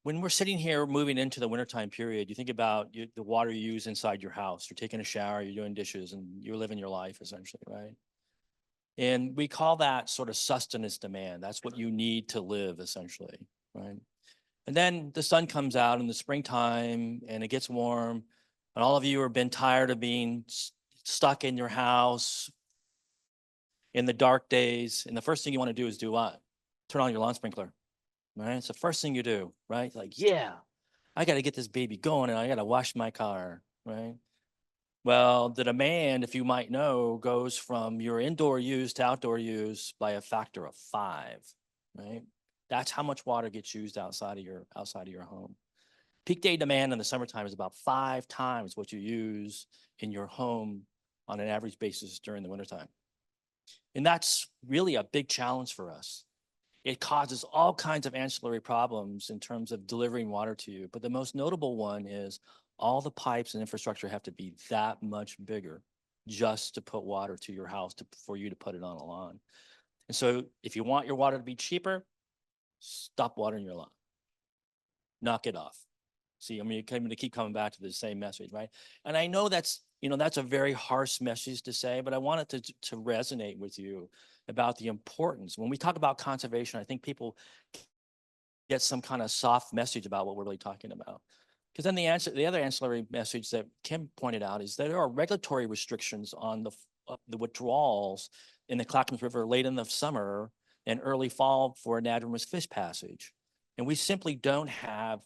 S7: when we're sitting here moving into the wintertime period, you think about the water you use inside your house. You're taking a shower, you're doing dishes, and you're living your life essentially, right? And we call that sort of sustenance demand. That's what you need to live essentially, right? And then the sun comes out in the springtime and it gets warm. And all of you have been tired of being stuck in your house in the dark days. And the first thing you want to do is do what? Turn on your lawn sprinkler, right? It's the first thing you do, right? Like, yeah, I got to get this baby going and I got to wash my car, right? Well, the demand, if you might know, goes from your indoor use to outdoor use by a factor of 5, right? That's how much water gets used outside of your home. Peak day demand in the summertime is about 5 times what you use in your home on an average basis during the wintertime. And that's really a big challenge for us. It causes all kinds of ancillary problems in terms of delivering water to you. But the most notable one is all the pipes and infrastructure have to be that much bigger just to put water to your house for you to put it on a lawn. And so if you want your water to be cheaper, stop watering your lawn. Knock it off. See, I mean, you're going to keep coming back to the same message, right? And I know that's a very harsh message to say, but I want it to resonate with you about the importance. When we talk about conservation, I think people get some kind of soft message about what we're really talking about. Because then the other ancillary message that Kim pointed out is that there are regulatory restrictions on the withdrawals in the Clackamas River late in the summer and early fall for anadromous fish passage. And we simply don't have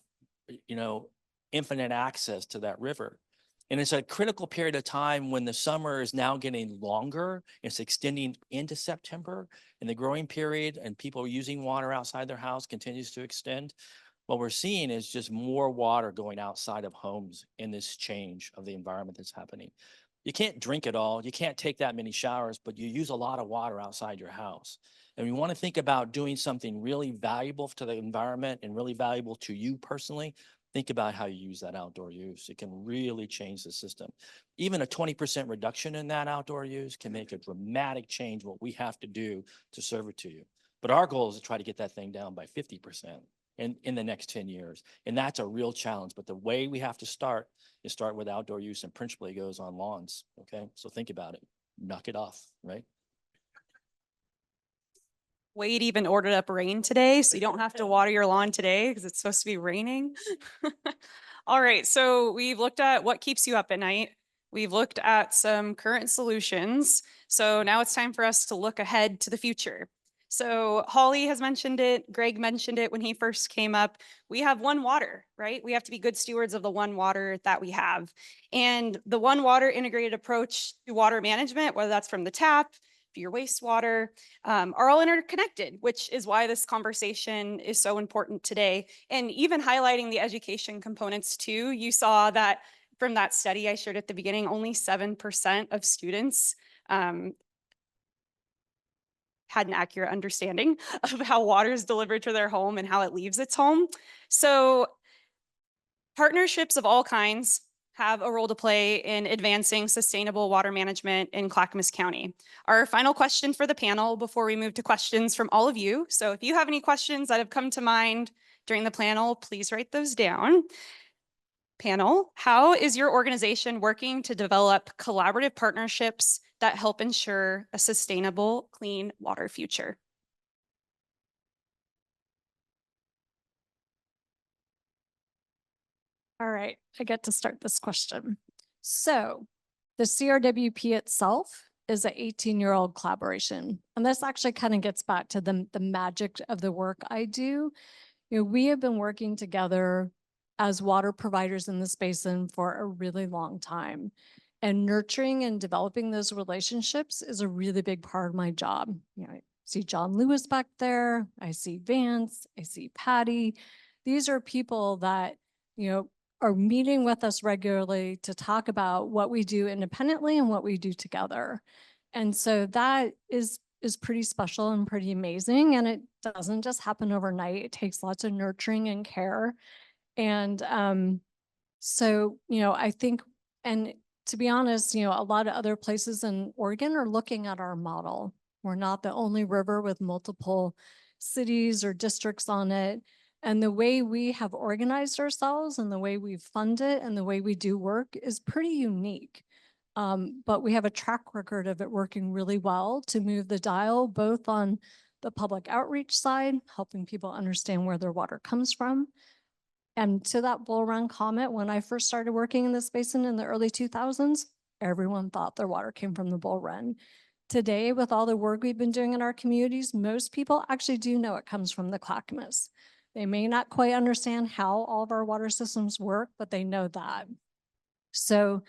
S7: infinite access to that river. And it's a critical period of time when the summer is now getting longer. It's extending into September and the growing period and people using water outside their house continues to extend. What we're seeing is just more water going outside of homes in this change of the environment that's happening. You can't drink it all. You can't take that many showers, but you use a lot of water outside your house. And we want to think about doing something really valuable to the environment and really valuable to you personally. Think about how you use that outdoor use. It can really change the system. Even a 20% reduction in that outdoor use can make a dramatic change what we have to do to serve it to you. But our goal is to try to get that thing down by 50% in the next 10 years. And that's a real challenge. But the way we have to start is start with outdoor use and principally goes on lawns. Okay, so think about it. Knock it off, right?
S3: Wade even ordered up rain today, so you don't have to water your lawn today because it's supposed to be raining. All right, so we've looked at what keeps you up at night. We've looked at some current solutions. So now it's time for us to look ahead to the future. So Holly has mentioned it, Greg mentioned it when he first came up. We have one water, right? We have to be good stewards of the one water that we have. And the one water integrated approach to water management, whether that's from the tap, your wastewater, are all interconnected, which is why this conversation is so important today. And even highlighting the education components too, you saw that from that study I shared at the beginning, only 7% of students had an accurate understanding of how water is delivered to their home and how it leaves its home. So partnerships of all kinds have a role to play in advancing sustainable water management in Clackamas County. Our final question for the panel before we move to questions from all of you. So if you have any questions that have come to mind during the panel, please write those down. Panel, how is your organization working to develop collaborative partnerships that help ensure a sustainable, clean water future?
S4: All right, I get to start this question. So the CRWP itself is an 18-year-old collaboration. And this actually kind of gets back to the magic of the work I do. We have been working together as water providers in this basin for a really long time. And nurturing and developing those relationships is a really big part of my job. I see John Lewis back there. I see Vance. I see Patty. These are people that, are meeting with us regularly to talk about what we do independently and what we do together. And so that is pretty special and pretty amazing. And it doesn't just happen overnight. It takes lots of nurturing and care. And so, I think, and to be honest, a lot of other places in Oregon are looking at our model. We're not the only river with multiple cities or districts on it. And the way we have organized ourselves and the way we fund it and the way we do work is pretty unique. But we have a track record of it working really well to move the dial, both on the public outreach side, helping people understand where their water comes from. And to that Bull Run comment, when I first started working in this basin in the early 2000s, everyone thought their water came from the Bull Run. Today, with all the work we've been doing in our communities, most people actually do know it comes from the Clackamas. They may not quite understand how all of our water systems work, but they know that. So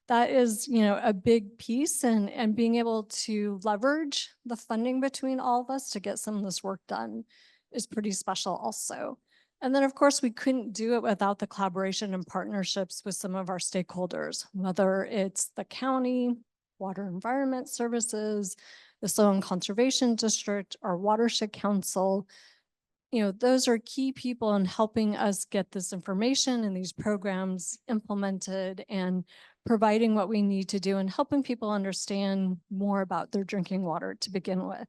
S4: that is, a big piece, and being able to leverage the funding between all of us to get some of this work done is pretty special also. And then, of course, we couldn't do it without the collaboration and partnerships with some of our stakeholders, whether it's the county, Water Environment Services, the Soil and Conservation District, our Watershed Council. Those are key people in helping us get this information and these programs implemented and providing what we need to do and helping people understand more about their drinking water to begin with.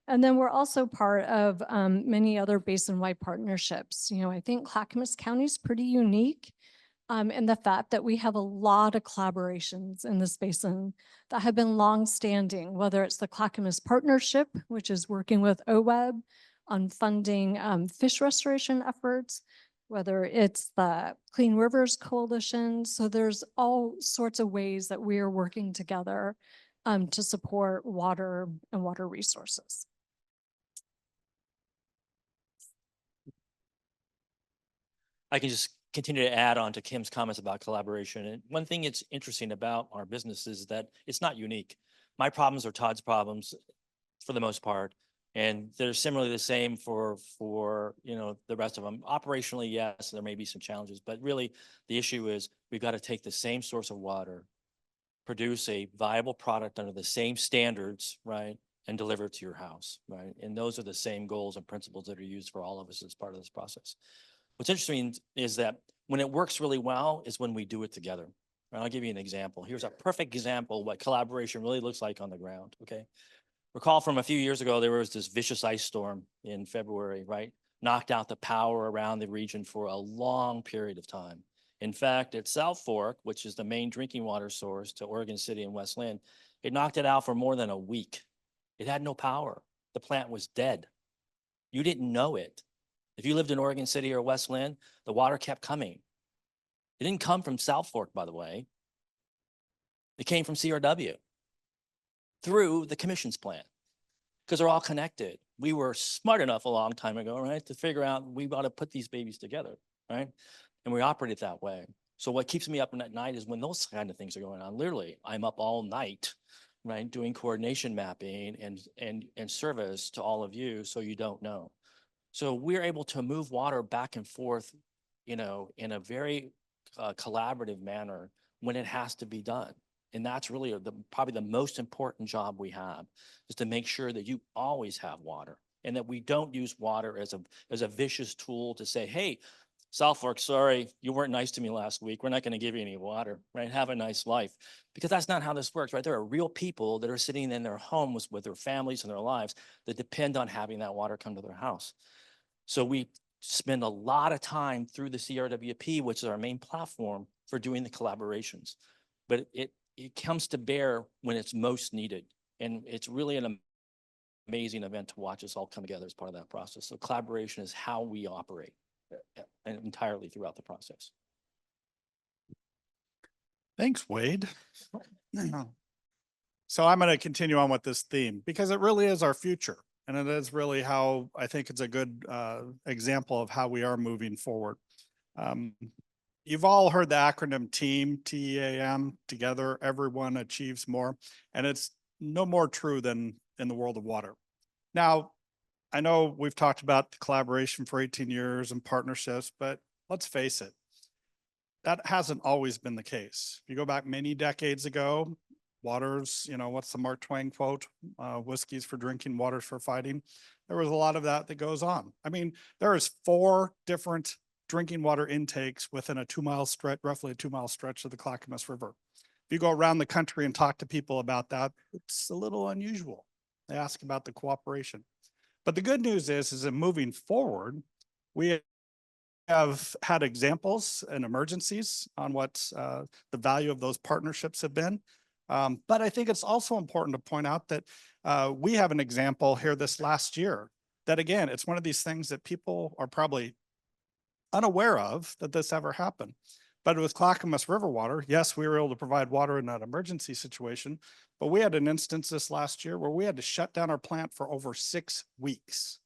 S4: And then we're also part of many other basin-wide partnerships. I think Clackamas County is pretty unique in the fact that we have a lot of collaborations in this basin that have been long-standing, whether it's the Clackamas Partnership, which is working with OWEB on funding fish restoration efforts, whether it's the Clean Rivers Coalition. So there's all sorts of ways that we are working together to support water and water resources.
S7: I can just continue to add on to Kim's comments about collaboration. And one thing that's interesting about our business is that it's not unique. My problems are Todd's problems for the most part. And they're similarly the same for the rest of them. Operationally, yes, there may be some challenges, but really the issue is we've got to take the same source of water, produce a viable product under the same standards, right? And deliver it to your house, right? And those are the same goals and principles that are used for all of us as part of this process. What's interesting is that when it works really well is when we do it together. And I'll give you an example. Here's a perfect example of what collaboration really looks like on the ground, okay? Recall from a few years ago, there was this vicious ice storm in February, right? Knocked out the power around the region for a long period of time. In fact, at South Fork, which is the main drinking water source to Oregon City and West Linn, it knocked it out for more than a week. It had no power. The plant was dead. You didn't know it. If you lived in Oregon City or West Linn, the water kept coming. It didn't come from South Fork, by the way. It came from CRW through the commission's plant because they're all connected. We were smart enough a long time ago, right, to figure out we ought to put these babies together, right? And we operate it that way. So what keeps me up at night is when those kind of things are going on. Literally, I'm up all night, right, doing coordination mapping and service to all of you so you don't know. So we're able to move water back and forth, in a very collaborative manner when it has to be done. And that's really probably the most important job we have, is to make sure that you always have water and that we don't use water as a vicious tool to say, hey, South Fork, sorry, you weren't nice to me last week. We're not going to give you any water, right? Have a nice life. Because that's not how this works, right? There are real people that are sitting in their homes with their families and their lives that depend on having that water come to their house. So we spend a lot of time through the CRWP, which is our main platform for doing the collaborations. But it comes to bear when it's most needed. And it's really an amazing event to watch us all come together as part of that process. So collaboration is how we operate entirely throughout the process.
S5: Thanks, Wade. So I'm going to continue on with this theme because it really is our future. And it is really how I think it's a good example of how we are moving forward. You've all heard the acronym TEAM, TEAM, together, everyone achieves more. And it's no more true than in the world of water. Now, I know we've talked about the collaboration for 18 years and partnerships, but let's face it, that hasn't always been the case. If you go back many decades ago, waters, what's the Mark Twain quote? Whiskey's for drinking, water's for fighting. There was a lot of that goes on. I mean, there is 4 different drinking water intakes within a 2-mile stretch, roughly a 2-mile stretch of the Clackamas River. If you go around the country and talk to people about that, it's a little unusual. They ask about the cooperation. But the good news is that moving forward, we have had examples and emergencies on what the value of those partnerships have been. But I think it's also important to point out that we have an example here this last year that, again, it's one of these things that people are probably unaware of that this ever happened. But with Clackamas River water, yes, we were able to provide water in that emergency situation, but we had an instance this last year where we had to shut down our plant for over 6 weeks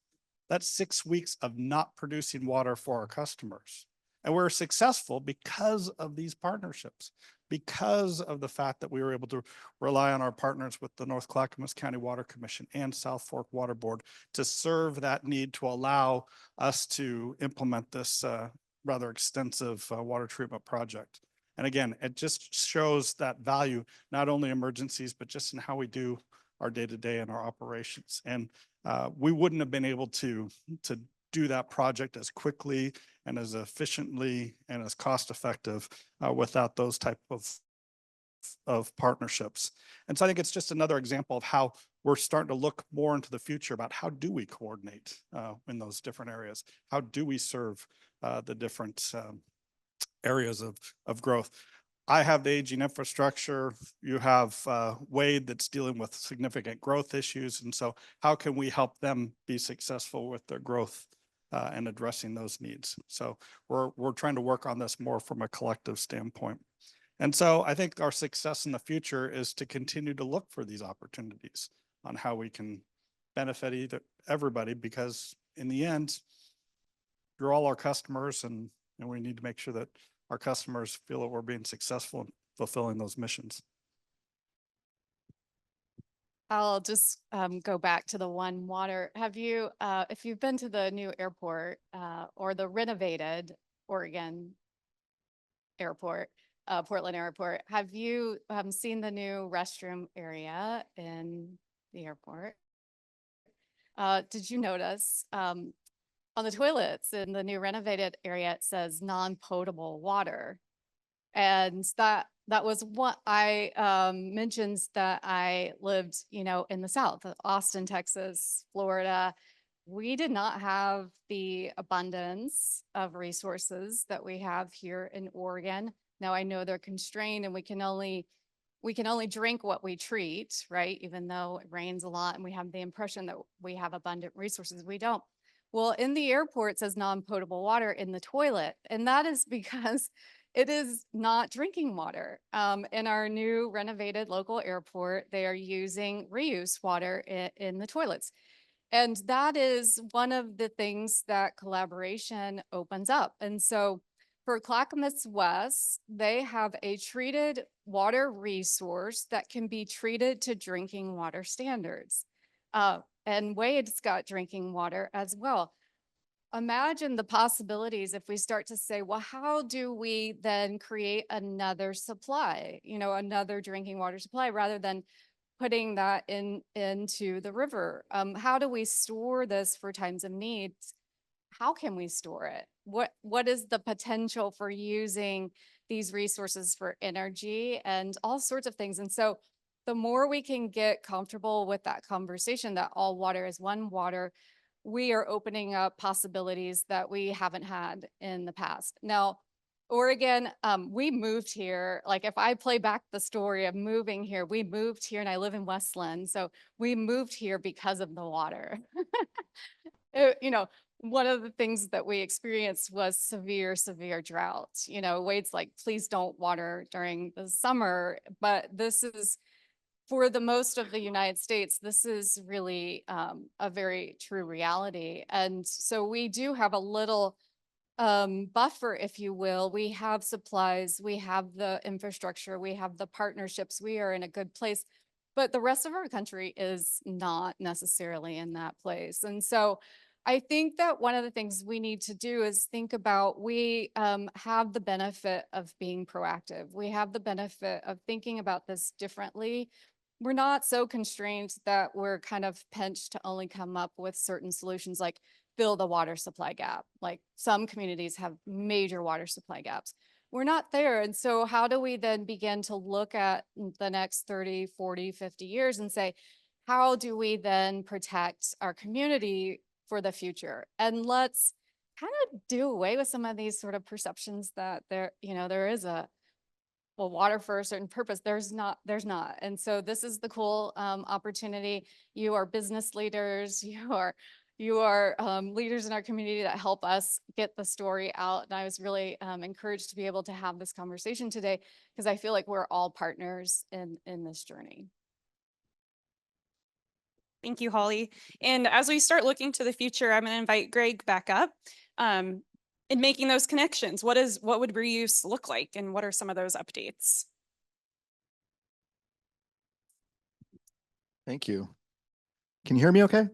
S5: That's 6 weeks of not producing water for our customers. And we're successful because of these partnerships, because of the fact that we were able to rely on our partners with the North Clackamas County Water Commission and South Fork Water Board to serve that need to allow us to implement this rather extensive water treatment project. And again, it just shows that value, not only emergencies, but just in how we do our day-to-day and our operations. And we wouldn't have been able to do that project as quickly and as efficiently and as cost effective without those type of partnerships. And so I think it's just another example of how we're starting to look more into the future about how do we coordinate in those different areas? How do we serve the different areas of growth? I have the aging infrastructure. You have Wade that's dealing with significant growth issues. And so how can we help them be successful with their growth and addressing those needs? So we're trying to work on this more from a collective standpoint. And so I think our success in the future is to continue to look for these opportunities on how we can benefit everybody, because in the end, you're all our customers, and we need to make sure that our customers feel that we're being successful in fulfilling those missions.
S6: I'll just go back to the one water. Have you, if you've been to the new airport or the renovated Oregon airport, Portland airport, have you seen the new restroom area in the airport? Did you notice on the toilets in the new renovated area, it says non-potable water? And that was what I mentioned, that I lived, you know, in the South, Austin, Texas, Florida. We did not have the abundance of resources that we have here in Oregon. Now I know they're constrained, and we can only drink what we treat, right? Even though it rains a lot and we have the impression that we have abundant resources, we don't. Well, in the airport, it says non-potable water in the toilet, and that is because it is not drinking water. In our new renovated local airport, they are using reuse water in the toilets. And that is one of the things that collaboration opens up. And so for Clackamas West, they have a treated water resource that can be treated to drinking water standards. And Wade's got drinking water as well. Imagine the possibilities if we start to say, well, how do we then create another supply, you know, another drinking water supply, rather than putting that into the river? How do we store this for times of need? How can we store it? What is the potential for using these resources for energy and all sorts of things? And so the more we can get comfortable with that conversation that all water is one water, we are opening up possibilities that we haven't had in the past. Now, Oregon, we moved here. Like, if I play back the story of moving here, we moved here, and I live in Westland. So we moved here because of the water. You know, one of the things that we experienced was severe drought. You know, Wade's like, please don't water during the summer. But this is, for the most of the United States, this is really a very true reality. And so we do have a little buffer, if you will. We have supplies, we have the infrastructure, we have the partnerships, we are in a good place. But the rest of our country is not necessarily in that place. And so I think that one of the things we need to do is think about, we have the benefit of being proactive. We have the benefit of thinking about this differently. We're not so constrained that we're kind of pinched to only come up with certain solutions like fill the water supply gap. Like, some communities have major water supply gaps. We're not there. And so how do we then begin to look at the next 30, 40, 50 years and say, how do we then protect our community for the future? And let's kind of do away with some of these sort of perceptions that there is a, well, water for a certain purpose. There's not. And so this is the cool opportunity. You are business leaders. You are leaders in our community that help us get the story out. And I was really encouraged to be able to have this conversation today, because I feel like we're all partners in this journey.
S3: Thank you, Holly. And as we start looking to the future, I'm going to invite Greg back up. In making those connections, what would reuse look like, and what are some of those updates?
S2: Thank you. Can you hear me okay?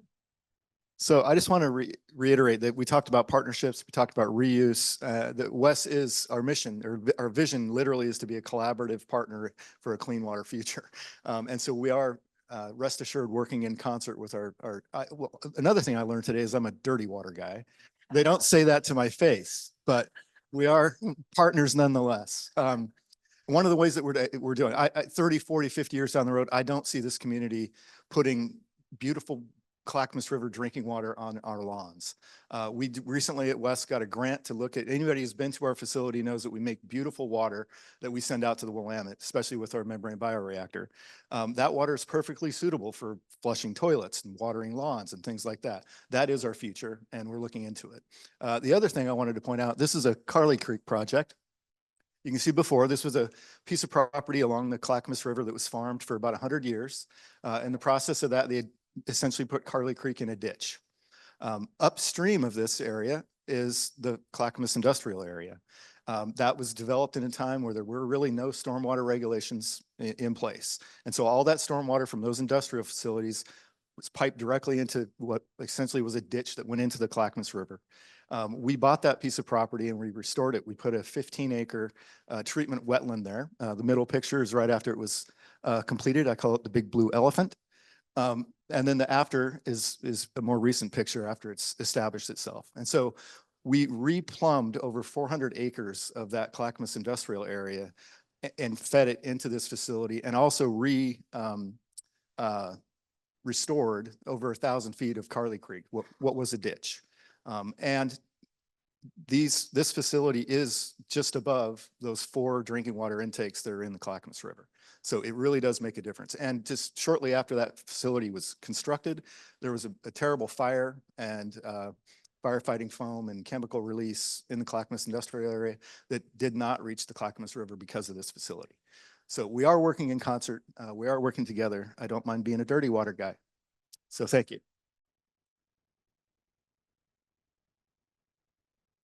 S2: So I just want to reiterate that we talked about partnerships, we talked about reuse, that WES is our mission, or our vision literally is to be a collaborative partner for a clean water future. And so we are, rest assured, working in concert with well, another thing I learned today is I'm a dirty water guy. They don't say that to my face, but we are partners nonetheless. One of the ways that we're doing, 30, 40, 50 years down the road, I don't see this community putting beautiful Clackamas River drinking water on our lawns. We recently at WES got a grant to look at, anybody who's been to our facility knows that we make beautiful water that we send out to the Willamette, especially with our membrane bioreactor. That water is perfectly suitable for flushing toilets and watering lawns and things like that. That is our future, and we're looking into it. The other thing I wanted to point out, this is a Carly Creek project. You can see before, this was a piece of property along the Clackamas River that was farmed for about 100 years. In the process of that, they had essentially put Carly Creek in a ditch. Upstream of this area is the Clackamas industrial area. That was developed in a time where there were really no stormwater regulations in place. And so all that stormwater from those industrial facilities was piped directly into what essentially was a ditch that went into the Clackamas River. We bought that piece of property and we restored it. We put a 15-acre treatment wetland there. The middle picture is right after it was completed. I call it the big blue elephant. And then the after is a more recent picture after it's established itself. And so we replumbed over 400 acres of that Clackamas industrial area and fed it into this facility, and also restored over 1,000 feet of Carly Creek, what was a ditch. And this facility is just above those 4 drinking water intakes that are in the Clackamas River. So it really does make a difference. And just shortly after that facility was constructed, there was a terrible fire and firefighting foam and chemical release in the Clackamas industrial area that did not reach the Clackamas River because of this facility. So we are working in concert. We are working together. I don't mind being a dirty water guy. So thank you.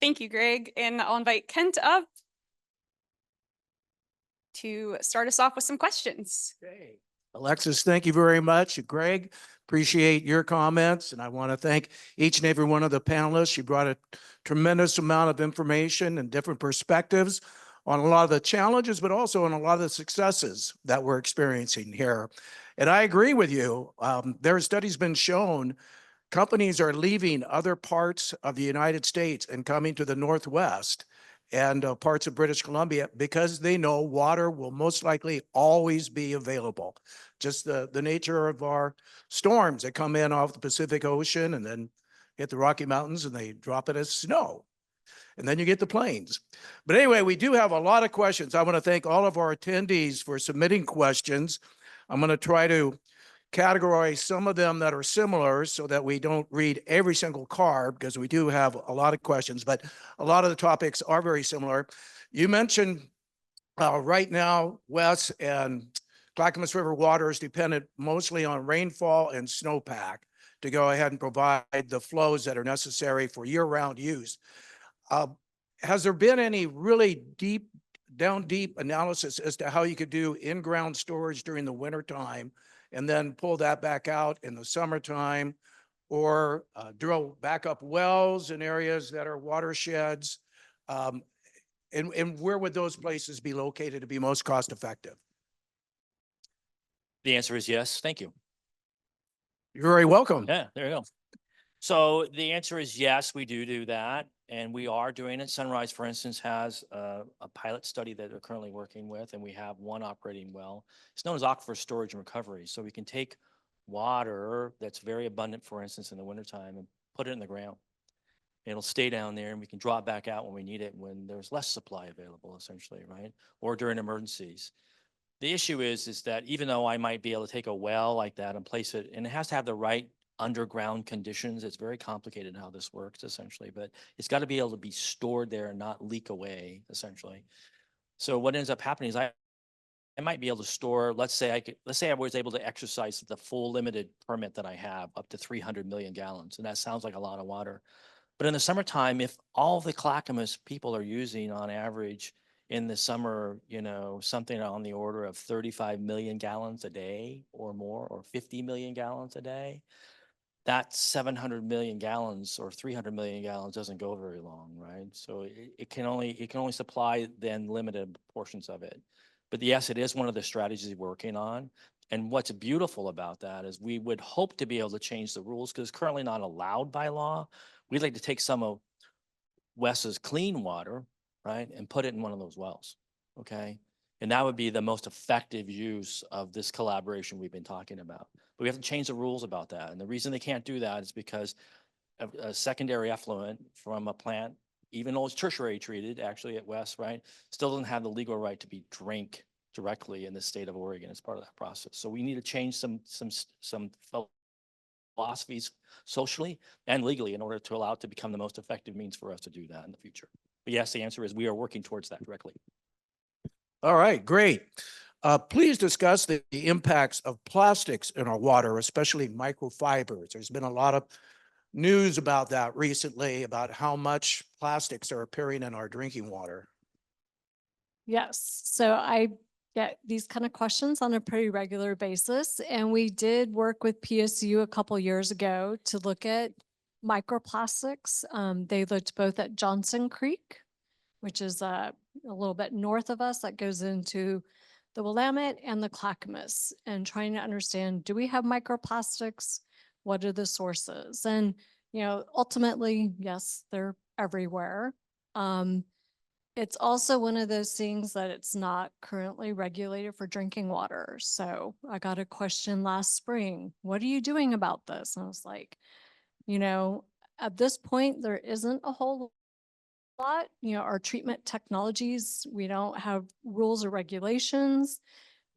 S3: Thank you, Greg. And I'll invite Kent up to start us off with some questions.
S1: Okay. Alexis, thank you very much. Greg, appreciate your comments. And I want to thank each and every one of the panelists. You brought a tremendous amount of information and different perspectives on a lot of the challenges, but also on a lot of the successes that we're experiencing here. And I agree with you. There are studies been shown companies are leaving other parts of the United States and coming to the Northwest and parts of British Columbia because they know water will most likely always be available. Just the nature of our storms that come in off the Pacific Ocean and then hit the Rocky Mountains and they drop it as snow. And then you get the plains. But anyway, we do have a lot of questions. I want to thank all of our attendees for submitting questions. I'm going to try to categorize some of them that are similar so that we don't read every single card, because we do have a lot of questions, but a lot of the topics are very similar. You mentioned right now, WES and Clackamas River water is dependent mostly on rainfall and snowpack to go ahead and provide the flows that are necessary for year-round use. Has there been any really deep analysis as to how you could do in-ground storage during the winter time and then pull that back out in the summertime, or drill backup wells in areas that are watersheds? And where would those places be located to be most cost effective?
S7: The answer is yes. Thank you.
S1: You're very welcome.
S7: Yeah, there you go. So the answer is yes, we do that. And we are doing it. Sunrise, for instance, has a pilot study that they're currently working with, and we have one operating well. It's known as aquifer storage and recovery. So we can take water that's very abundant, for instance, in the wintertime, and put it in the ground. It'll stay down there, and we can draw it back out when we need it, when there's less supply available, essentially, right? Or during emergencies. The issue is that even though I might be able to take a well like that and place it, and it has to have the right underground conditions. It's very complicated how this works, essentially, but it's got to be able to be stored there and not leak away, essentially. So what ends up happening is I I might be able to store, let's say I was able to exercise the full limited permit that I have up to 300 million gallons. And that sounds like a lot of water. But in the summertime, if all the Clackamas people are using on average in the summer, something on the order of 35 million gallons a day or more, or 50 million gallons a day, that 700 million gallons or 300 million gallons doesn't go very long, right? So it can only supply then limited portions of it. But yes, it is one of the strategies we're working on. And what's beautiful about that is we would hope to be able to change the rules because it's currently not allowed by law. We'd like to take some of Wes's clean water, right, and put it in one of those wells, okay? And that would be the most effective use of this collaboration we've been talking about. But we have to change the rules about that. And the reason they can't do that is because of a secondary effluent from a plant, even though it's tertiary treated actually at West, right, still doesn't have the legal right to be drank directly in the state of Oregon as part of that process. So we need to change some philosophies socially and legally in order to allow it to become the most effective means for us to do that in the future. But yes, the answer is we are working towards that directly.
S1: All right, great. Please discuss the impacts of plastics in our water, especially microfibers. There's been a lot of news about that recently, about how much plastics are appearing in our drinking water.
S4: Yes, so I get these kind of questions on a pretty regular basis, and we did work with PSU a couple years ago to look at microplastics. They looked both at Johnson Creek, which is a little bit north of us that goes into the Willamette and the Clackamas, and trying to understand, do we have microplastics? What are the sources? And, ultimately, yes, they're everywhere. It's also one of those things that it's not currently regulated for drinking water. So I got a question last spring, what are you doing about this? And I was like, at this point, there isn't a whole lot. Our treatment technologies, we don't have rules or regulations.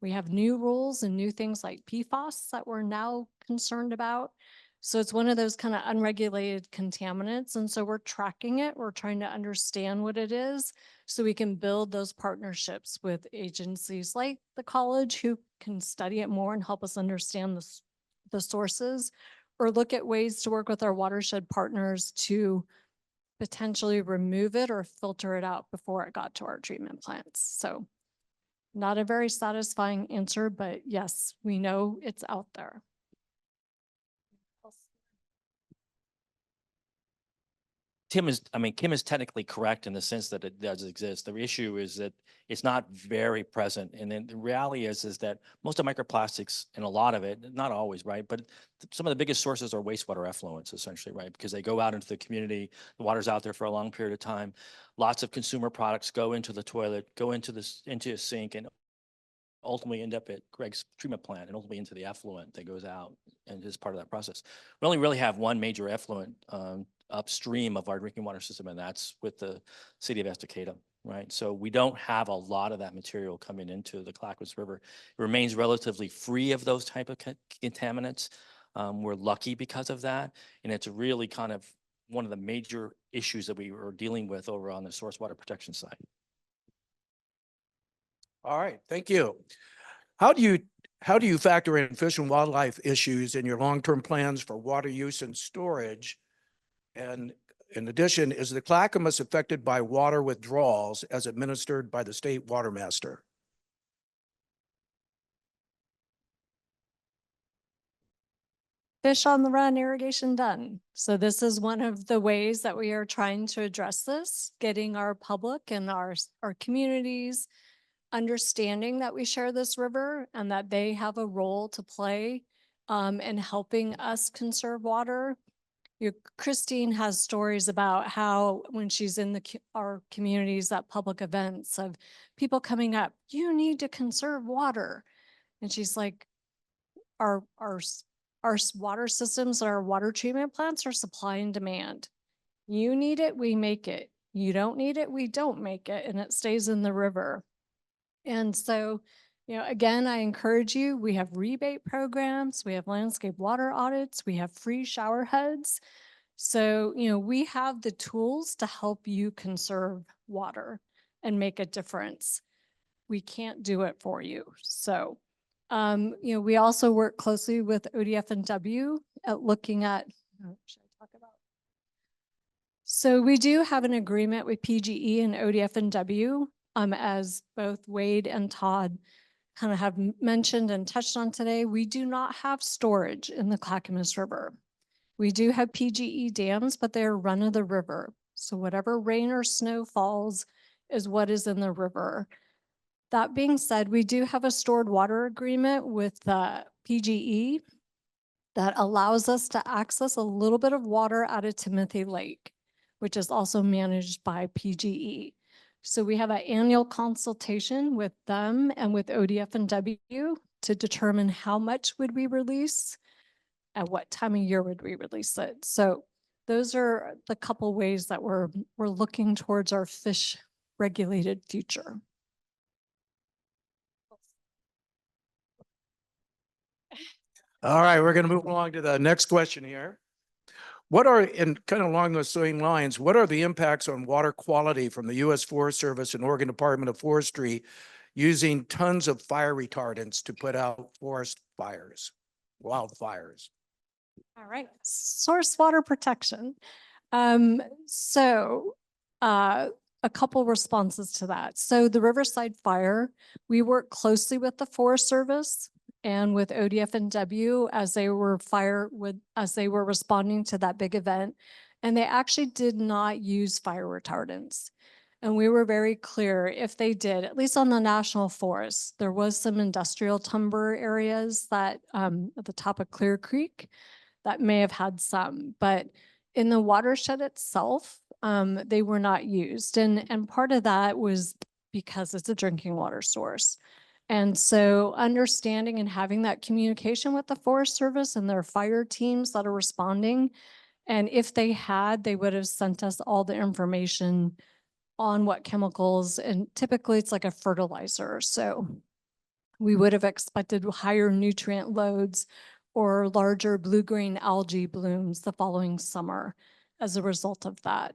S4: We have new rules and new things like PFAS that we're now concerned about. So it's one of those kind of unregulated contaminants. And so we're tracking it. We're trying to understand what it is so we can build those partnerships with agencies like the college who can study it more and help us understand the sources, or look at ways to work with our watershed partners to potentially remove it or filter it out before it got to our treatment plants. So not a very satisfying answer, but yes, we know it's out there.
S7: Kim is technically correct in the sense that it does exist. The issue is that it's not very present. And then the reality is that most of microplastics, and a lot of it, not always, right? But some of the biggest sources are wastewater effluents, essentially, right? Because they go out into the community, the water's out there for a long period of time. Lots of consumer products go into the toilet, go into a sink, and ultimately end up at Greg's treatment plant and ultimately into the effluent that goes out and is part of that process. We only really have one major effluent upstream of our drinking water system, and that's with the city of Estacada, right? So we don't have a lot of that material coming into the Clackamas River. It remains relatively free of those type of contaminants. We're lucky because of that, and it's really kind of one of the major issues that we are dealing with over on the source water protection side.
S1: All right, thank you. How do you factor in fish and wildlife issues in your long-term plans for water use and storage? And in addition, is the Clackamas affected by water withdrawals as administered by the state water master?
S4: Fish on the run, irrigation done. So this is one of the ways that we are trying to address this, getting our public and our communities understanding that we share this river and that they have a role to play in helping us conserve water. Christine has stories about how when she's in our communities at public events of people coming up, you need to conserve water. And she's like, our water systems and our water treatment plants are supply and demand. You need it, we make it. You don't need it, we don't make it, and it stays in the river. And so, again, I encourage you, we have rebate programs, we have landscape water audits, we have free shower heads. So, we have the tools to help you conserve water and make a difference. we can't do it for you. So, we also work closely with ODF and W at looking at, should I talk about? So we do have an agreement with PGE and ODF and W, as both Wade and Todd kind of have mentioned and touched on today. We do not have storage in the Clackamas River. We do have PGE dams, but they're run of the river. So whatever rain or snow falls is what is in the river. That being said, we do have a stored water agreement with PGE that allows us to access a little bit of water out of Timothy Lake, which is also managed by PGE. So we have an annual consultation with them and with ODF and W to determine how much would we release, at what time of year would we release it. So those are the couple ways that we're looking towards our fish regulated future.
S1: All right, we're going to move along to the next question here. What are, and kind of along those same lines, what are the impacts on water quality from the U.S. Forest Service and Oregon Department of Forestry using tons of fire retardants to put out forest fires, wildfires?
S4: All right, source water protection. A couple responses to that. So the Riverside fire, we work closely with the Forest Service and with ODF and W as they were responding to that big event. And they actually did not use fire retardants. And we were very clear if they did, at least on the national forest, there was some industrial timber areas that at the top of Clear Creek that may have had some, but in the watershed itself, they were not used. And part of that was because it's a drinking water source. And so understanding and having that communication with the Forest Service and their fire teams that are responding, and if they had, they would have sent us all the information on what chemicals, and typically it's like a fertilizer. So we would have expected higher nutrient loads or larger blue-green algae blooms the following summer as a result of that,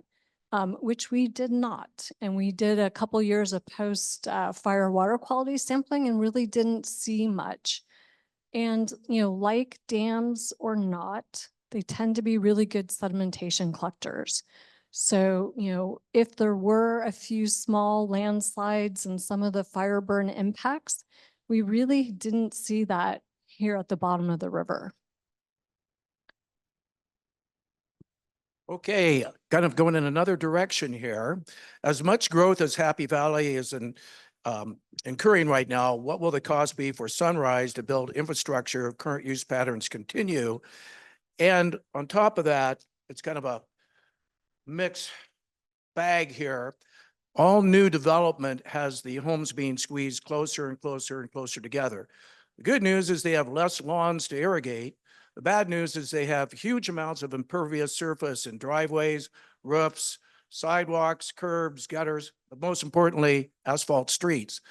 S4: which we did not. And we did a couple years of post-fire water quality sampling and really didn't see much. And, like dams or not, they tend to be really good sedimentation collectors. So, if there were a few small landslides and some of the fire burn impacts, we really didn't see that here at the bottom of the river.
S1: Okay, kind of going in another direction here. As much growth as Happy Valley is incurring right now, what will the cost be for Sunrise to build infrastructure if current use patterns continue? And on top of that, it's kind of a mixed bag here. All new development has the homes being squeezed closer and closer and closer together. The good news is they have less lawns to irrigate. The bad news is they have huge amounts of impervious surface in driveways, roofs, sidewalks, curbs, gutters, but most importantly, asphalt streets.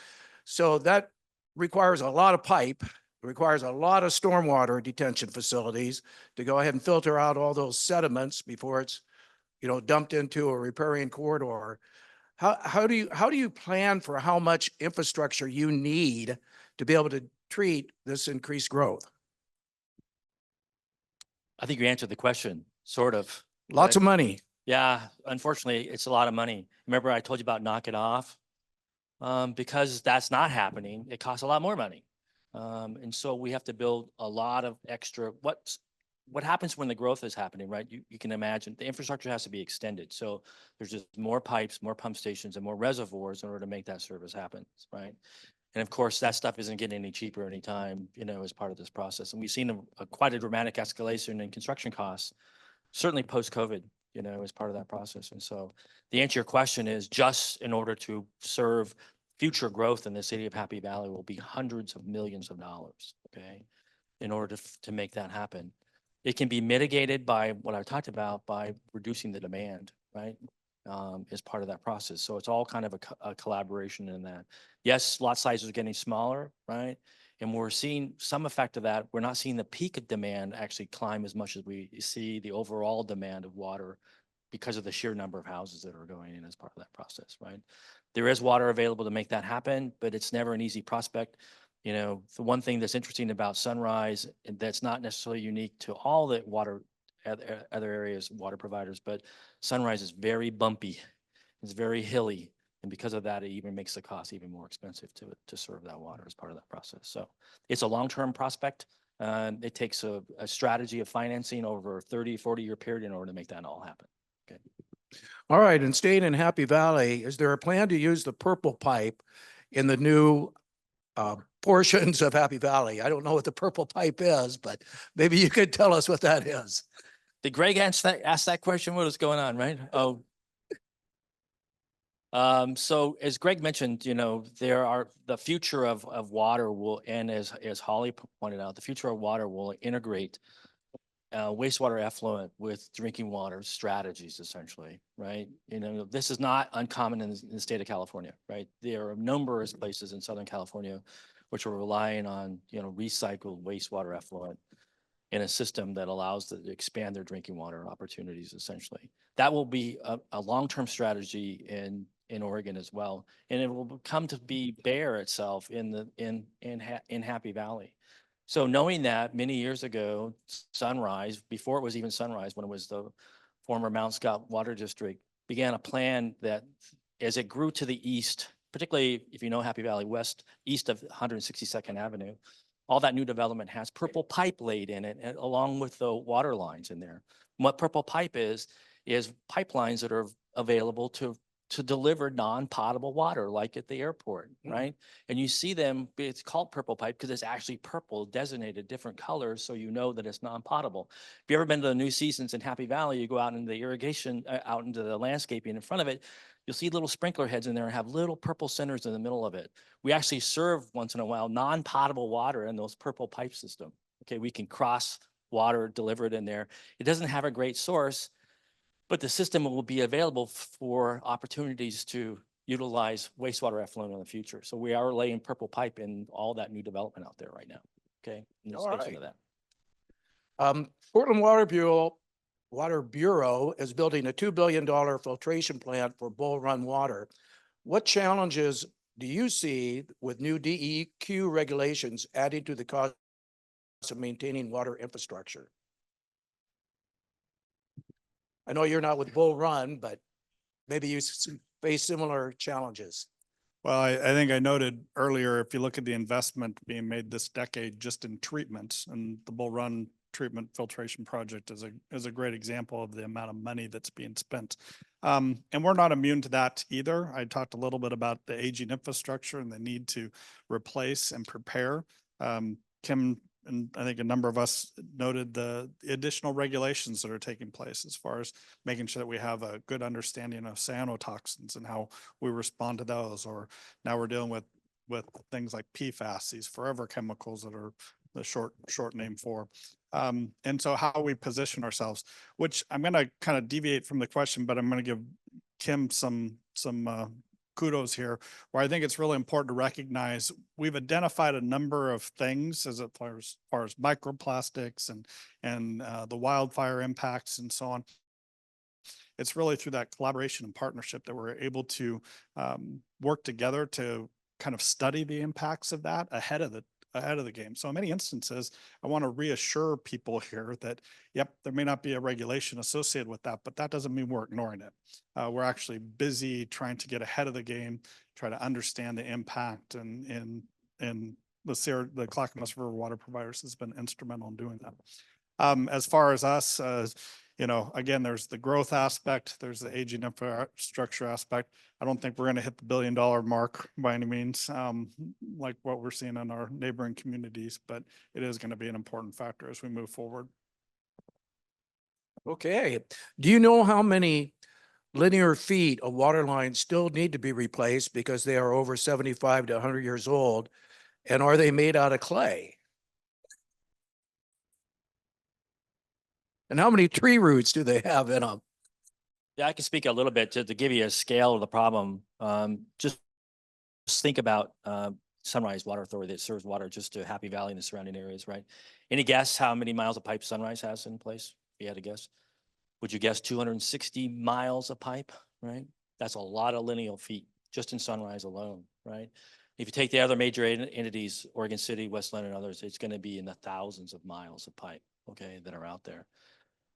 S1: So that requires a lot of pipe. It requires a lot of stormwater detention facilities to go ahead and filter out all those sediments before it's, dumped into a riparian corridor. How do you plan for how much infrastructure you need to be able to treat this increased growth?
S7: I think you answered the question, sort of.
S1: Lots of money.
S7: Yeah, unfortunately, it's a lot of money. Remember I told you about knock it off? Because that's not happening, it costs a lot more money. And so we have to build a lot of extra, what happens when the growth is happening, right? You can imagine the infrastructure has to be extended. So there's just more pipes, more pump stations, and more reservoirs in order to make that service happen, right? And of course, that stuff isn't getting any cheaper anytime, as part of this process. And we've seen quite a dramatic escalation in construction costs, certainly post-COVID, as part of that process. And so the answer to your question is just in order to serve future growth in the city of Happy Valley will be hundreds of millions of dollars, okay, in order to make that happen. It can be mitigated by what I talked about by reducing the demand, right? As part of that process. So it's all kind of a collaboration in that. Yes, lot sizes are getting smaller, right? And we're seeing some effect of that. We're not seeing the peak of demand actually climb as much as we see the overall demand of water because of the sheer number of houses that are going in as part of that process, right? There is water available to make that happen, but it's never an easy prospect. You know, the one thing that's interesting about Sunrise, and that's not necessarily unique to all the water, other areas, water providers, but Sunrise is very bumpy. It's very hilly. And because of that, it even makes the cost even more expensive to serve that water as part of that process. So it's a long-term prospect. It takes a strategy of financing over a 30, 40-year period in order to make that all happen. Okay.
S1: All right, and staying in Happy Valley, is there a plan to use the purple pipe in the new portions of Happy Valley? I don't know what the purple pipe is, but maybe you could tell us what that is.
S7: Did Greg ask that question? What is going on, right? Oh. So as Greg mentioned, you know, the future of water will, and as Holly pointed out, the future of water will integrate wastewater effluent with drinking water strategies, essentially, right? You know, this is not uncommon in the state of California, right? There are numerous places in Southern California which are relying on, you know, recycled wastewater effluent in a system that allows them to expand their drinking water opportunities, essentially. That will be a long-term strategy in Oregon as well, and it will come to bear itself in Happy Valley. So knowing that many years ago, Sunrise, before it was even Sunrise, when it was the former Mount Scott Water District, began a plan that as it grew to the east, particularly if you know Happy Valley West, east of 162nd Avenue, all that new development has purple pipe laid in it, along with the water lines in there. What purple pipe is pipelines that are available to deliver non-potable water, like at the airport, right? And you see them, it's called purple pipe because it's actually purple, designated different colors, so you know that it's non-potable. If you ever been to the New Seasons in Happy Valley, you go out into the irrigation, out into the landscaping in front of it, you'll see little sprinkler heads in there and have little purple centers in the middle of it. We actually serve once in a while non-potable water in those purple pipe system. Okay, we can cross water delivered in there. It doesn't have a great source, but the system will be available for opportunities to utilize wastewater effluent in the future. So we are laying purple pipe in all that new development out there right now. Okay,
S1: All
S7: anticipation
S1: right.
S7: of that.
S1: Portland Water Bureau is building a $2 billion filtration plant for Bull Run water. What challenges do you see with new DEQ regulations adding to the cost of maintaining water infrastructure? I know you're not with Bull Run, but maybe you face similar challenges.
S5: Well, I think I noted earlier, if you look at the investment being made this decade just in treatments, and the Bull Run treatment filtration project is a great example of the amount of money that's being spent. And we're not immune to that either. I talked a little bit about the aging infrastructure and the need to replace and prepare. Kim, and I think a number of us noted the additional regulations that are taking place as far as making sure that we have a good understanding of cyanotoxins and how we respond to those. Or now we're dealing with things like PFAS, these forever chemicals that are the short name for. And so how we position ourselves, which I'm going to kind of deviate from the question, but I'm going to give Kim some kudos here, where I think it's really important to recognize we've identified a number of things as far as microplastics and the wildfire impacts and so on. It's really through that collaboration and partnership that we're able to work together to kind of study the impacts of that ahead of the game. So in many instances, I want to reassure people here that, yep, there may not be a regulation associated with that, but that doesn't mean we're ignoring it. We're actually busy trying to get ahead of the game, try to understand the impact, and the Clackamas River water providers has been instrumental in doing that. As far as us, you know, again, there's the growth aspect, there's the aging infrastructure aspect. I don't think we're going to hit the $1 billion mark by any means, like what we're seeing in our neighboring communities, but it is going to be an important factor as we move forward.
S1: Okay. Do you know how many linear feet of water lines still need to be replaced because they are over 75 to 100 years old? And are they made out of clay? And how many tree roots do they have in them?
S7: Yeah, I can speak a little bit to give you a scale of the problem. Just think about Sunrise Water Authority that serves water just to Happy Valley and the surrounding areas, right? Any guess how many miles of pipe Sunrise has in place? If you had to guess, would you guess 260 miles of pipe, right? That's a lot of lineal feet just in Sunrise alone, right? If you take the other major entities, Oregon City, Westland, and others, it's going to be in the thousands of miles of pipe, okay, that are out there.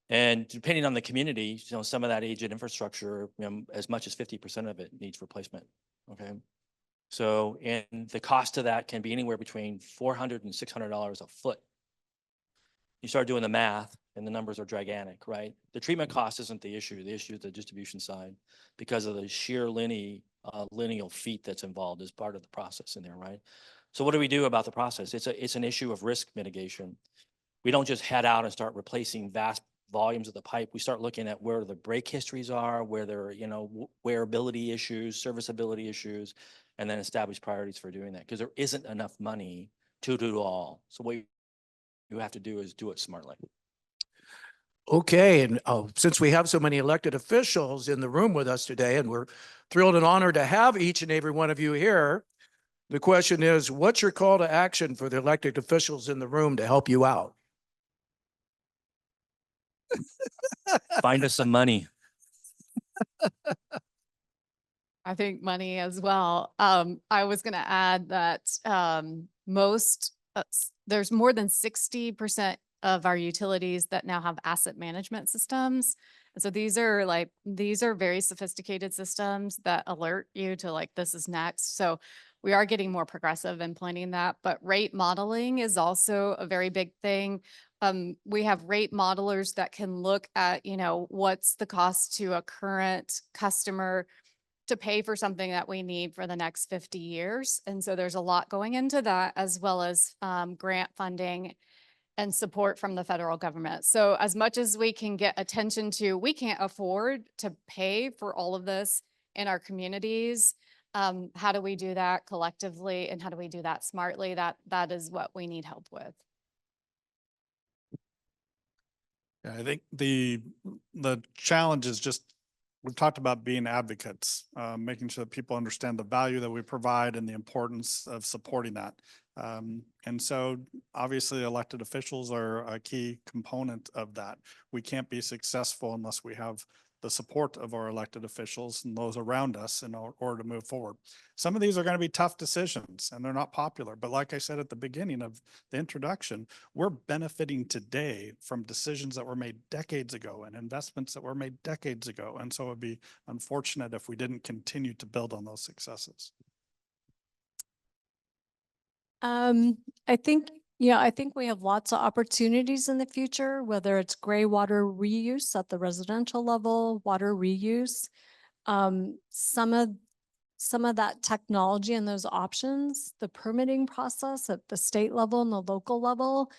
S7: And depending on the community, some of that aged infrastructure, as much as 50% of it needs replacement, okay? So, and the cost of that can be anywhere between $400 and $600 a foot. You start doing the math and the numbers are gigantic, right? The treatment cost isn't the issue. The issue is the distribution side because of the sheer lineal feet that's involved as part of the process in there, right? So what do we do about the process? It's an issue of risk mitigation. We don't just head out and start replacing vast volumes of the pipe. We start looking at where the break histories are, where there are, wearability issues, serviceability issues, and then establish priorities for doing that because there isn't enough money to do it all. So what you have to do is do it smartly.
S1: Okay, and since we have so many elected officials in the room with us today, and we're thrilled and honored to have each and every one of you here, the question is, what's your call to action for the elected officials in the room to help you out?
S7: Find us some money.
S6: I think money as well. I was going to add that there's more than 60% of our utilities that now have asset management systems. And so these are very sophisticated systems that alert you to like, this is next. So we are getting more progressive in planning that, but rate modeling is also a very big thing. We have rate modelers that can look at, what's the cost to a current customer to pay for something that we need for the next 50 years. And so there's a lot going into that, as well as grant funding and support from the federal government. So as much as we can get attention to, we can't afford to pay for all of this in our communities. How do we do that collectively, and how do we do that smartly? That is what we need help with.
S5: Yeah, I think the challenge is just, we've talked about being advocates, making sure that people understand the value that we provide and the importance of supporting that. And so obviously elected officials are a key component of that. We can't be successful unless we have the support of our elected officials and those around us in order to move forward. Some of these are going to be tough decisions and they're not popular, but like I said at the beginning of the introduction, we're benefiting today from decisions that were made decades ago and investments that were made decades ago. And so it'd be unfortunate if we didn't continue to build on those successes.
S4: I think we have lots of opportunities in the future, whether it's gray water reuse at the residential level, water reuse. Some of that technology and those options, the permitting process at the state level and the local level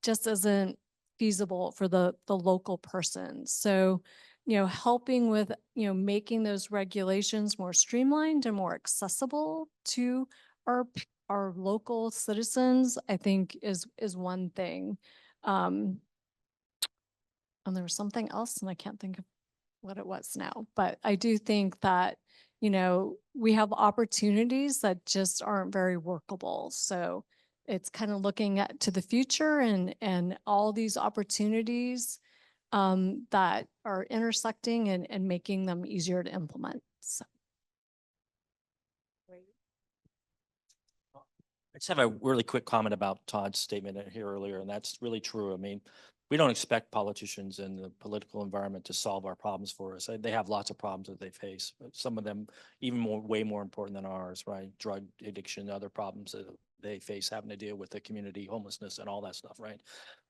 S4: just isn't feasible for the local person. So, helping with, making those regulations more streamlined and more accessible to our local citizens, I think is one thing. And there was something else and I can't think of what it was now, but I do think that, we have opportunities that just aren't very workable. So it's kind of looking to the future and all these opportunities that are intersecting and making them easier to implement. So.
S7: I just have a really quick comment about Todd's statement here earlier, and that's really true. I mean, we don't expect politicians in the political environment to solve our problems for us. They have lots of problems that they face, but some of them way more important than ours, right? Drug addiction, other problems that they face, having to deal with the community, homelessness and all that stuff, right?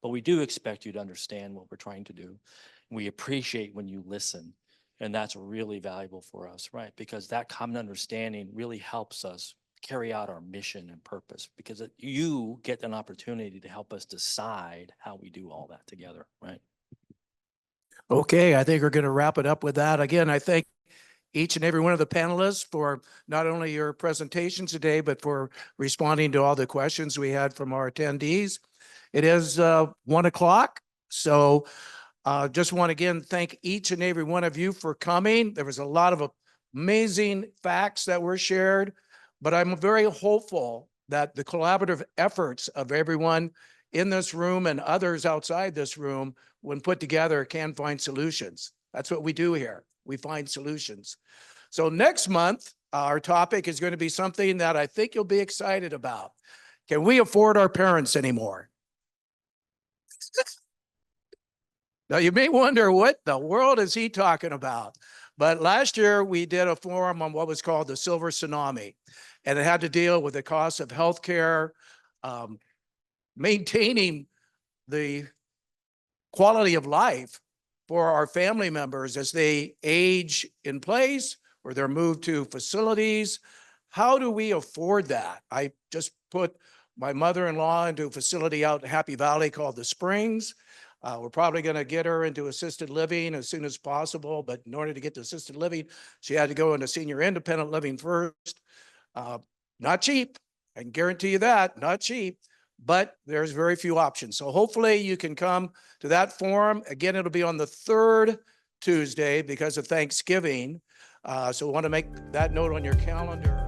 S7: But we do expect you to understand what we're trying to do. We appreciate when you listen, and that's really valuable for us, right? Because that common understanding really helps us carry out our mission and purpose, because you get an opportunity to help us decide how we do all that together, right?
S1: Okay, I think we're going to wrap it up with that. Again, I thank each and every one of the panelists for not only your presentations today, but for responding to all the questions we had from our attendees. It is 1 o'clock. So just want to again thank each and every one of you for coming. There was a lot of amazing facts that were shared, but I'm very hopeful that the collaborative efforts of everyone in this room and others outside this room, when put together, can find solutions. That's what we do here. We find solutions. So next month, our topic is going to be something that I think you'll be excited about. Can we afford our parents anymore? Now, you may wonder, what the world is he talking about? But last year, we did a forum on what was called the Silver Tsunami, and it had to deal with the cost of healthcare, maintaining the quality of life for our family members as they age in place or they're moved to facilities. How do we afford that? I just put my mother-in-law into a facility out in Happy Valley called the Springs. We're probably going to get her into assisted living as soon as possible, but in order to get to assisted living, she had to go into senior independent living first. Not cheap. I can guarantee you that, not cheap, but there's very few options. So hopefully you can come to that forum. Again, it'll be on the third Tuesday because of Thanksgiving. So we want to make that note on your calendar.